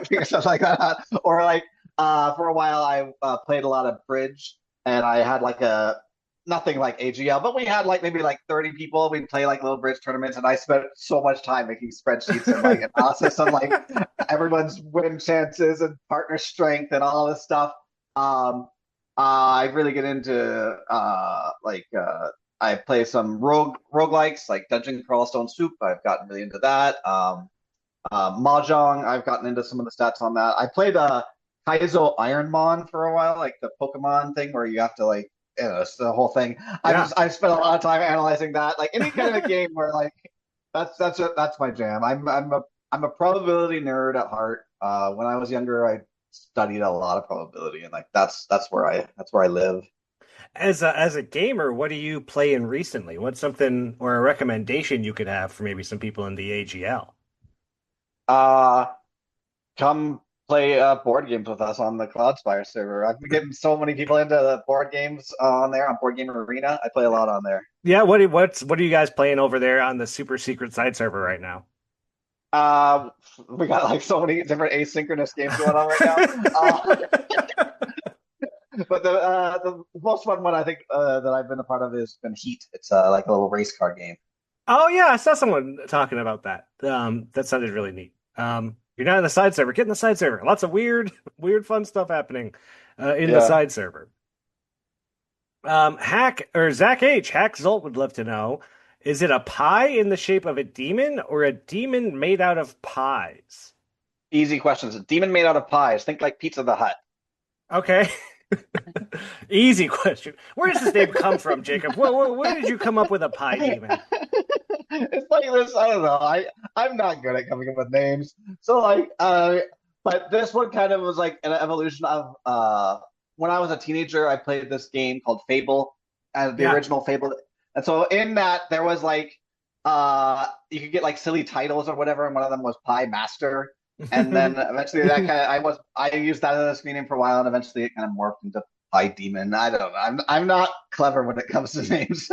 figure stuff like that out. Or like for a while I played a lot of bridge and I had like a nothing like AGL, but we had like maybe like 30 people. We'd play like little bridge tournaments, and I spent so much time making spreadsheets and like analysis on like everyone's win chances and partner strength and all this stuff. I really get into I play some roguelikes like Dungeon Crawl Stone Soup. I've gotten really into that. Mahjong, I've gotten into some of the stats on that. I played Kaizo Ironmon for a while, like the Pokemon thing where you have to like it's the whole thing. Yeah. I've spent a lot of time analyzing that. Like any kind of a game where like that's my jam. I'm a probability nerd at heart. When I was younger, I studied a lot of probability, and like that's where I live. As a gamer, what are you playing recently? What's something or a recommendation you could have for maybe some people in the AGL? Uh, Come play board games with us on the Cloudspire server. I've been getting so many people into the board games on there on Board Game Arena. I play a lot on there. Yeah, what are you guys playing over there on the super secret side server right now? Uh, we got like so many different asynchronous games going on right now. But the most fun one I think that I've been a part of has been Heat. It's like a little race car game. Oh yeah, I saw someone talking about that. That sounded really neat. You're not in the side server. Get in the side server. Lots of weird fun stuff happening in the Yeah. side server. Hack or Zach H. Hack Zolt would love to know: is it a pie in the shape of a demon or a demon made out of pies? Easy questions. A demon made out of pies. Think like Pizza the Hut. Okay. Easy question. Where does this name come from, Jacob? Where did you come up with a pie demon? It's like this. I don't know. I'm not good at coming up with names. So like, but this one kind of was like an evolution of when I was a teenager. I played this game called Fable. and the Yeah. original Fable. And so in that there was like you could get like silly titles or whatever, and one of them was Pie Master. And then eventually that kind of I used that as a screen name for a while, and eventually it kind of morphed into Pie Demon. I don't know. I'm not clever when it comes to names.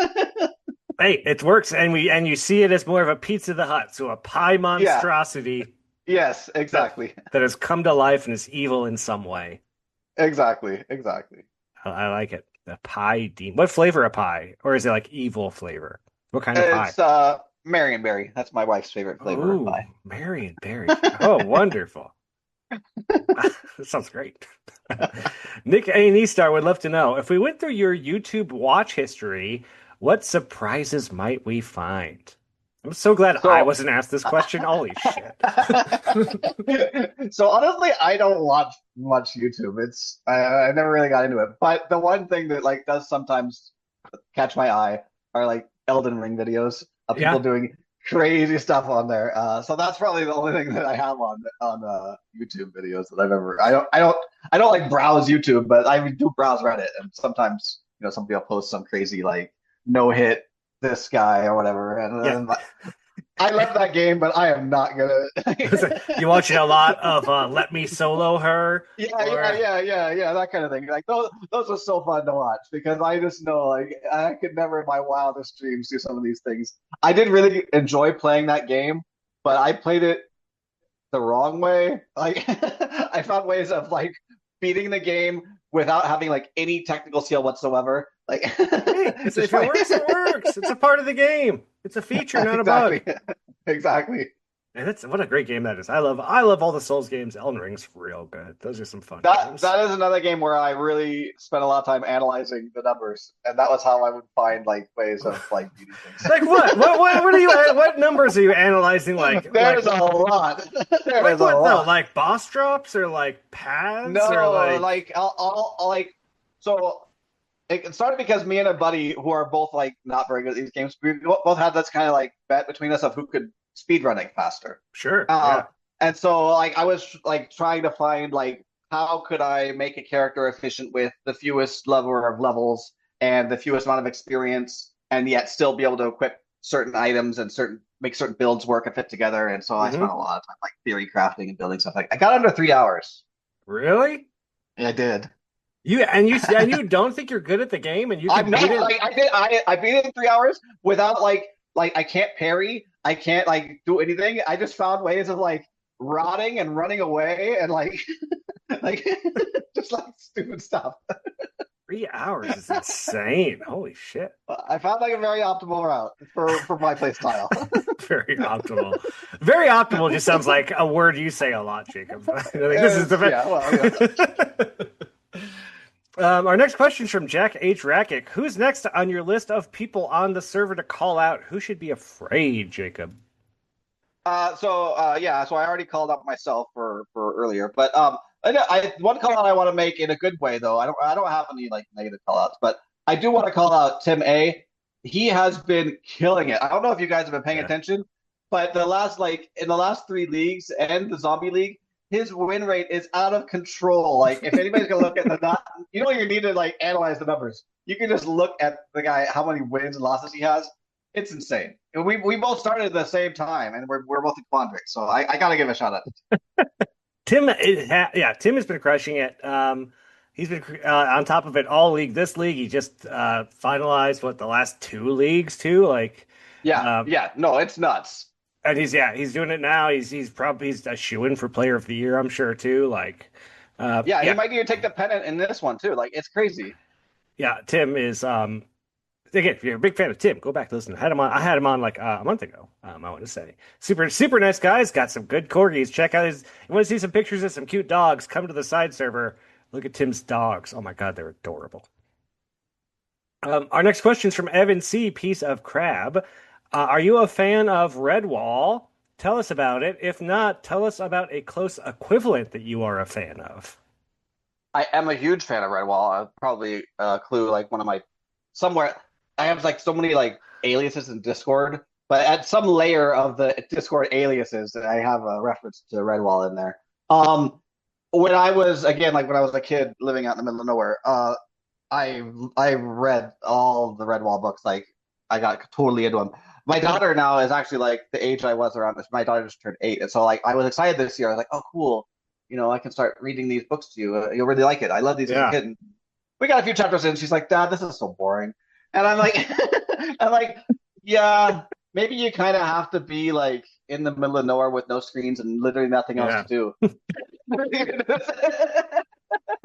Hey, it works, and you see it as more of a Pizza the Hut, so a pie monstrosity Yes, exactly. that has come to life and is evil in some way. Exactly. I like it. The pie demon. What flavor of pie? Or is it like evil flavor? What kind of pie? It's Marionberry. That's my wife's favorite flavor of Ooh, pie. Berry. Oh, wonderful. That sounds great. Nick A&E Star would love to know, if we went through your YouTube watch history, what surprises might we find? I'm so glad I wasn't asked this question. Holy shit. So honestly, I don't watch much YouTube. I never really got into it. But the one thing that like does sometimes catch my eye are like Elden Ring videos of people doing crazy stuff on there. So that's probably the only thing that I have on YouTube videos that I've ever. I don't like browse YouTube, but I do browse Reddit, and sometimes somebody will post some crazy like no hit this guy or whatever, and I love that game, but I am not gonna. You watching a lot of Let Me Solo Her? Yeah, that kind of thing. Like those are so fun to watch because I just know like I could never in my wildest dreams do some of these things. I did really enjoy playing that game, but I played it the wrong way. Like I found ways of like beating the game without having like any technical skill whatsoever. Like hey, if it works, it works. It's a part of the game. It's a feature, not a bug. Exactly. And what a great game that is. I love all the Souls games. Elden Ring's real good. Those are some fun games. That is another game where I really spent a lot of time analyzing the numbers, and that was how I would find like ways of like beating things. Like what? What numbers are you analyzing? Like there's a lot. There's a lot. Like boss drops or like paths? No, or like I'll like so. It started because me and a buddy who are both like not very good at these games, we both had this kind of like bet between us of who could speed running faster. Sure. And so like I was like trying to find like how could I make a character efficient with the fewest level of levels and the fewest amount of experience, and yet still be able to equip certain items and make certain builds work and fit together. And so I spent a lot of time like theory crafting and building stuff. Like I got under 3 hours. Really? Yeah, I did. You don't think you're good at the game, and I'm not. Like I beat it in 3 hours without like I can't parry, I can't like do anything. I just found ways of like rotting and running away and like like just like stupid stuff. 3 hours is insane. Holy shit! I found like a very optimal route for my play style. Very optimal. Very optimal just sounds like a word you say a lot, Jacob. Like, this is the Our next question is from Jack H. Rakic. Who's next on your list of people on the server to call out? Who should be afraid, Jacob? So I already called out myself for earlier, but one call out I want to make in a good way though. I don't have any like negative call outs, but I do want to call out Tim A. He has been killing it. I don't know if you guys have been paying attention, but in the last 3 leagues and the zombie league, his win rate is out of control. Like if anybody's gonna look at you need to like analyze the numbers. You can just look at the guy, how many wins and losses he has. It's insane. And we both started at the same time, and we're both in Quandrix, so I gotta give a shout out. Tim has been crushing it. He's been on top of it all league. This league, he just finalized the last 2 leagues too. Like no, it's nuts. And he's doing it now. He's a shoo-in for player of the year, I'm sure too. Like he might need to take the pennant in this one too. Like it's crazy. Yeah, Tim is again, if you're a big fan of Tim, go back to listen. I had him on like a month ago. I want to say super nice guy. He's got some good corgis. Check out you want to see some pictures of some cute dogs? Come to the side server. Look at Tim's dogs. Oh my god, they're adorable. Our next question is from Evan C. Piece of Crab. Are you a fan of Redwall? Tell us about it. If not, tell us about a close equivalent that you are a fan of. I am a huge fan of Redwall. I'll probably clue like one of my somewhere. I have like so many like aliases in Discord, but at some layer of the Discord aliases, I have a reference to Redwall in there. When I was a kid living out in the middle of nowhere, I read all the Redwall books. Like I got totally into them. My daughter now is actually like the age I was around this. My daughter just turned 8, and so like I was excited this year. I was like, oh cool, I can start reading these books to you. You'll really like it. I love these as a Yeah. kid. And we got a few chapters in. She's like, Dad, this is so boring. And I'm like, I'm like, yeah, maybe you kind of have to be like in the middle of nowhere with no screens and literally nothing else Yeah. to do.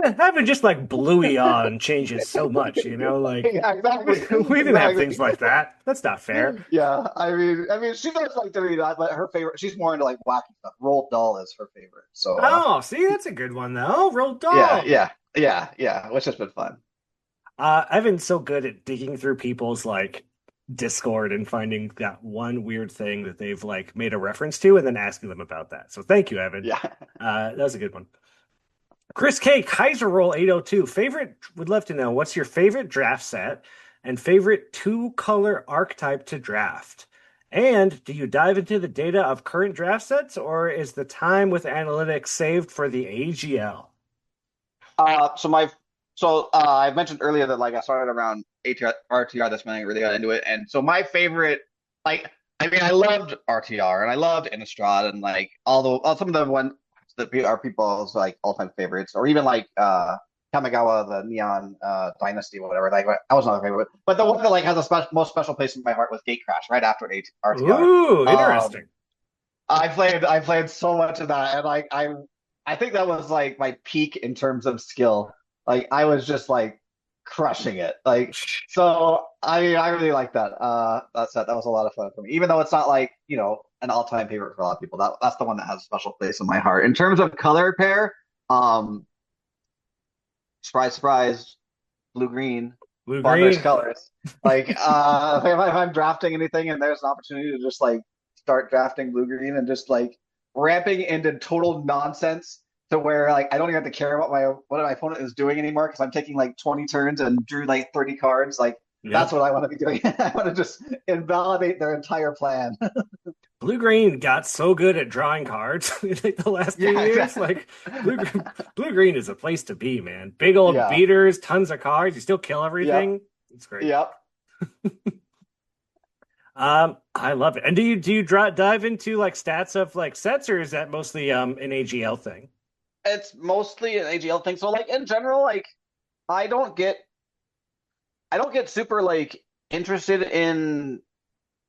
Having just like Bluey on changes so much, like Yeah, exactly. we didn't have Exactly. things like that. That's not fair. Yeah, I mean, she does like to read that, but her favorite, she's more into like wacky stuff. Roald Dahl is her favorite. So, Oh, see, that's a good one though. Roald yeah, Dahl. yeah, which has been fun. I've been so good at digging through people's like Discord and finding that one weird thing that they've like made a reference to and then asking them about that. So thank you, Evan. Yeah. That was a good one. Chris K, Kaiser Roll 802. Would love to know what's your favorite draft set and favorite 2-color archetype to draft? And do you dive into the data of current draft sets or is the time with analytics saved for the AGL? I mentioned earlier that like I started around ATR, RTR. That's when I really got into it. And so my favorite, like, I mean, I loved RTR and I loved Innistrad and like some of the ones that are people's like all-time favorites, or even like Kamigawa, the Neon Dynasty, whatever. Like I was not a favorite, but the one that like has a most special place in my heart was Gate Crash, right after RTR. Ooh, interesting. I played so much of that, and I think that was like my peak in terms of skill. Like I was just like crushing it. Like so, I mean, I really like that. That set. That was a lot of fun for me, even though it's not like an all-time favorite for a lot of people. That's the one that has a special place in my heart. In terms of color pair, surprise, surprise, blue green. Blue Bonders green. colors. Like if I'm drafting anything and there's an opportunity to just like start drafting blue green and just like ramping into total nonsense to where like I don't even have to care what my opponent is doing anymore because I'm taking like 20 turns and drew like 30 cards. Like that's what I want to be doing. I want to just invalidate their entire plan. Blue green got so good at drawing cards in like the last few years. Exactly. Like blue green is a place to be, man. Big old beaters, tons of cards. You still kill everything. Yep. It's great. Yep. I love it. And do you dive into like stats of like sets, or is that mostly an AGL thing? It's mostly an AGL thing. So like in general, like I don't get super like interested in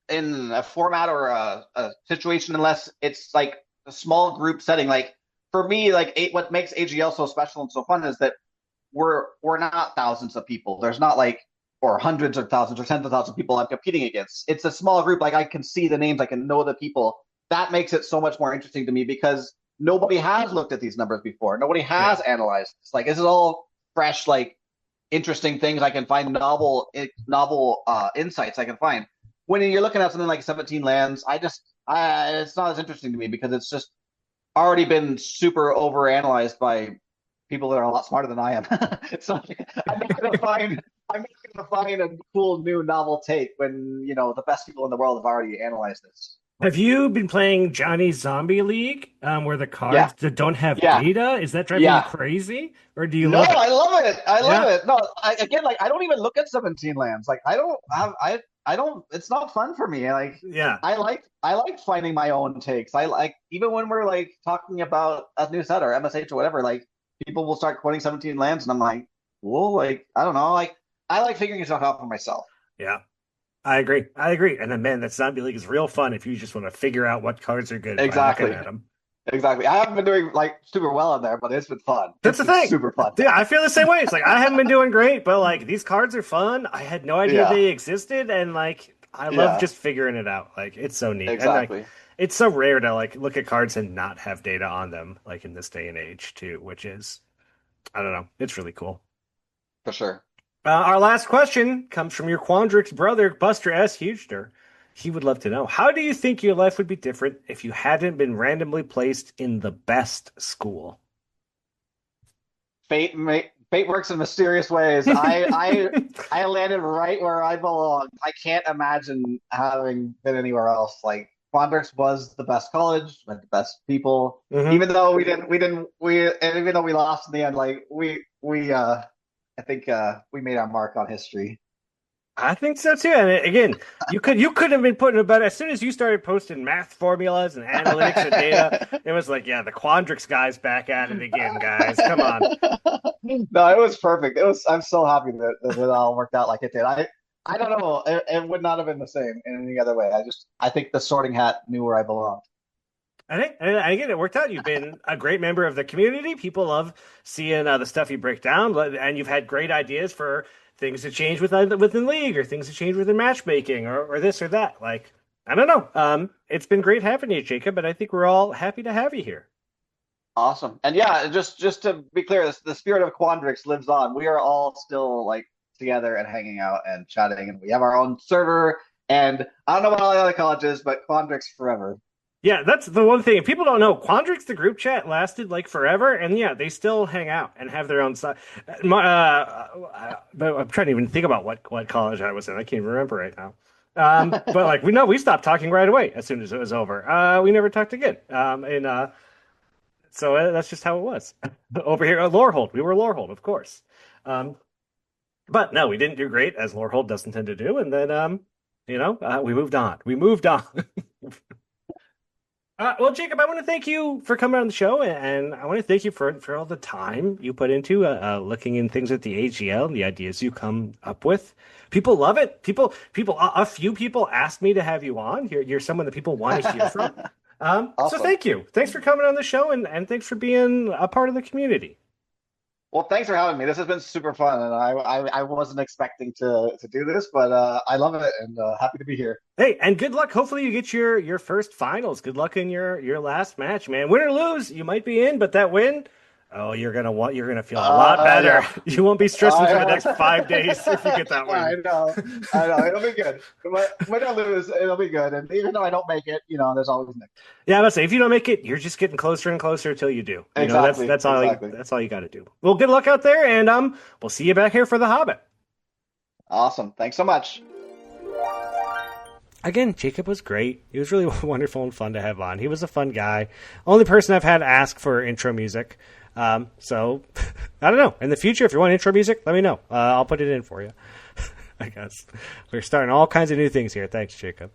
a format or a situation unless it's like a small group setting. Like for me, like what makes AGL so special and so fun is that we're not thousands of people. There's not like or hundreds of thousands or tens of thousands of people I'm competing against. It's a small group. Like I can see the names, I can know the people. That makes it so much more interesting to me because nobody has looked at these numbers before. Nobody has analyzed this. Like this is all fresh, like interesting things I can find, novel insights I can find. When you're looking at something like 17 lands, it's not as interesting to me because it's just already been super overanalyzed by people that are a lot smarter than I am. So I'm not going to find a cool new novel take when the best people in the world have already analyzed this. Have you been playing Johnny's Zombie League, where the cards that don't have data? Is that driving you crazy, or do you love it? No, I love it. I love it. No, I don't even look at 17 lands. Like I don't. It's not fun for me. Like I like finding my own takes. I like even when we're like talking about a new set or MSH or whatever. Like people will start quoting 17 lands, and I'm like, whoa, like I don't know. Like I like figuring stuff out for myself. Yeah. I agree. And then, man, that Zombie League is real fun if you just want to figure out what cards are good exactly. by looking at them. Exactly. I haven't been doing like super well in there, but it's been fun. That's the thing. Super fun. Yeah, I feel the same way. It's like I haven't been doing great, but like these cards are fun. I had no idea they existed, and like I love just figuring it out. Like it's so neat. Exactly. And, like, it's so rare to like look at cards and not have data on them, like in this day and age too, which is I don't know. It's really cool. For sure. Our last question comes from your Quandrix brother, Buster S. Hugester. He would love to know, how do you think your life would be different if you hadn't been randomly placed in the best school? Fate works in mysterious ways. I landed right where I belong. I can't imagine having been anywhere else. Like Quandrix was the best college, with the best people. Even though we lost in the end, like we I think we made our mark on history. I think so too. And again, you could have been putting about as soon as you started posting math formulas and analytics and data. It was like, yeah, the Quandrix guy's back at it again, guys. Come on. No, it was perfect. It was. I'm so happy that it all worked out like it did. I don't know. It would not have been the same in any other way. I think the Sorting Hat knew where I belonged. I think, and again, it worked out. You've been a great member of the community. People love seeing the stuff you break down, and you've had great ideas for things to change within league, or things to change within matchmaking, or this or that. Like, I don't know. It's been great having you, Jacob, and I think we're all happy to have you here. Awesome. And yeah, just to be clear, the spirit of Quandrix lives on. We are all still like together and hanging out and chatting, and we have our own server. And I don't know about all the other colleges, but Quandrix forever. Yeah, that's the one thing. If people don't know, Quandrix, the group chat, lasted like forever, and yeah, they still hang out and have their own side. But I'm trying to even think about what college I was in. I can't even remember right now. But like we stopped talking right away as soon as it was over. We never talked again. So that's just how it was over here at Lorehold. We were Lorehold, of course. But no, we didn't do great, as Lorehold doesn't tend to do. And then we moved on. Well, Jacob, I want to thank you for coming on the show, and I want to thank you for all the time you put into looking in things at the AGL and the ideas you come up with. People love it. A few people asked me to have you on. You're someone that people want to hear from. Awesome. So thank you. Thanks for coming on the show, and thanks for being a part of the community. Well, thanks for having me. This has been super fun, and I wasn't expecting to do this, but I love it and happy to be here. Hey, and good luck. Hopefully you get your first finals. Good luck in your last match, man. Win or lose, you might be in, but that win, you're gonna feel a lot better. Yeah. You won't be stressing for the next 5 days if you get that win. I know. It'll be good. Win or lose, it'll be good. And even though I don't make it, there's always next. Yeah, I must say, if you don't make it, you're just getting closer and closer until you do. Exactly. That's all you got to do. Well, good luck out there, and we'll see you back here for the Hobbit. Awesome. Thanks so much. Again, Jacob was great. He was really wonderful and fun to have on. He was a fun guy. Only person I've had ask for intro music. So I don't know. In the future, if you want intro music, let me know. I'll put it in for you. I guess we're starting all kinds of new things here. Thanks, Jacob.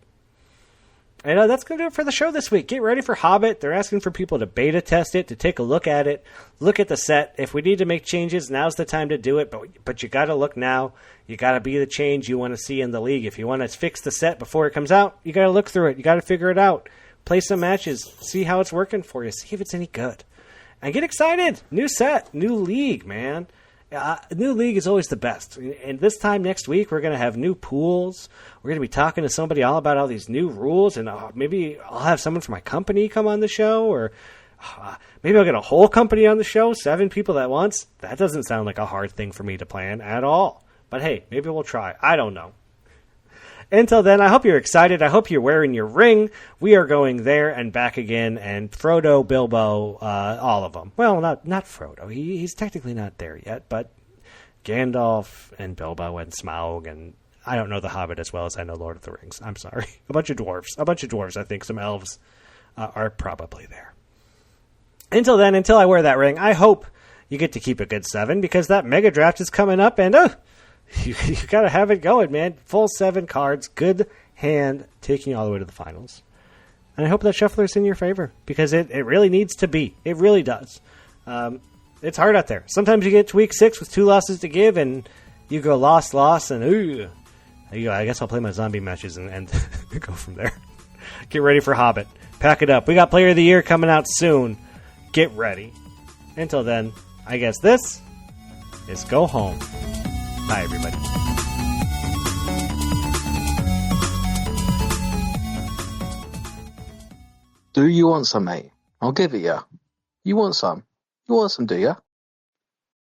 And that's going to do it for the show this week. Get ready for Hobbit. They're asking for people to beta test it, to take a look at it, look at the set. If we need to make changes, now's the time to do it. But you got to look now. You got to be the change you want to see in the league. If you want to fix the set before it comes out, you got to look through it. You got to figure it out. Play some matches. See how it's working for you. See if it's any good. And get excited. New set, new league, man. New league is always the best. And this time next week, we're going to have new pools. We're going to be talking to somebody all about all these new rules. And maybe I'll have someone from my company come on the show. Or maybe I'll get a whole company on the show. 7 people at once. That doesn't sound like a hard thing for me to plan at all. But hey, maybe we'll try. I don't know. Until then, I hope you're excited. I hope you're wearing your ring. We are going there and back again. And Frodo, Bilbo, all of them. Well, not Frodo. He's technically not there yet. But Gandalf and Bilbo and Smaug. And I don't know The Hobbit as well as I know Lord of the Rings. I'm sorry. A bunch of dwarves. I think some elves are probably there. Until then, until I wear that ring, I hope you get to keep a good 7. Because that mega draft is coming up. And you got to have it going, man. Full 7 cards, good hand, taking you all the way to the finals. And I hope that Shuffler's in your favor, because it really needs to be. It really does. It's hard out there. Sometimes you get to week 6 with 2 losses to give, and you go loss, and ooh. I guess I'll play my zombie matches and go from there. Get ready for Hobbit. Pack it up. We got Player of the Year coming out soon. Get ready. Until then, I guess this is Go Home. Bye, everybody. Do you want some, mate? I'll give it you. You want some? You want some, do you?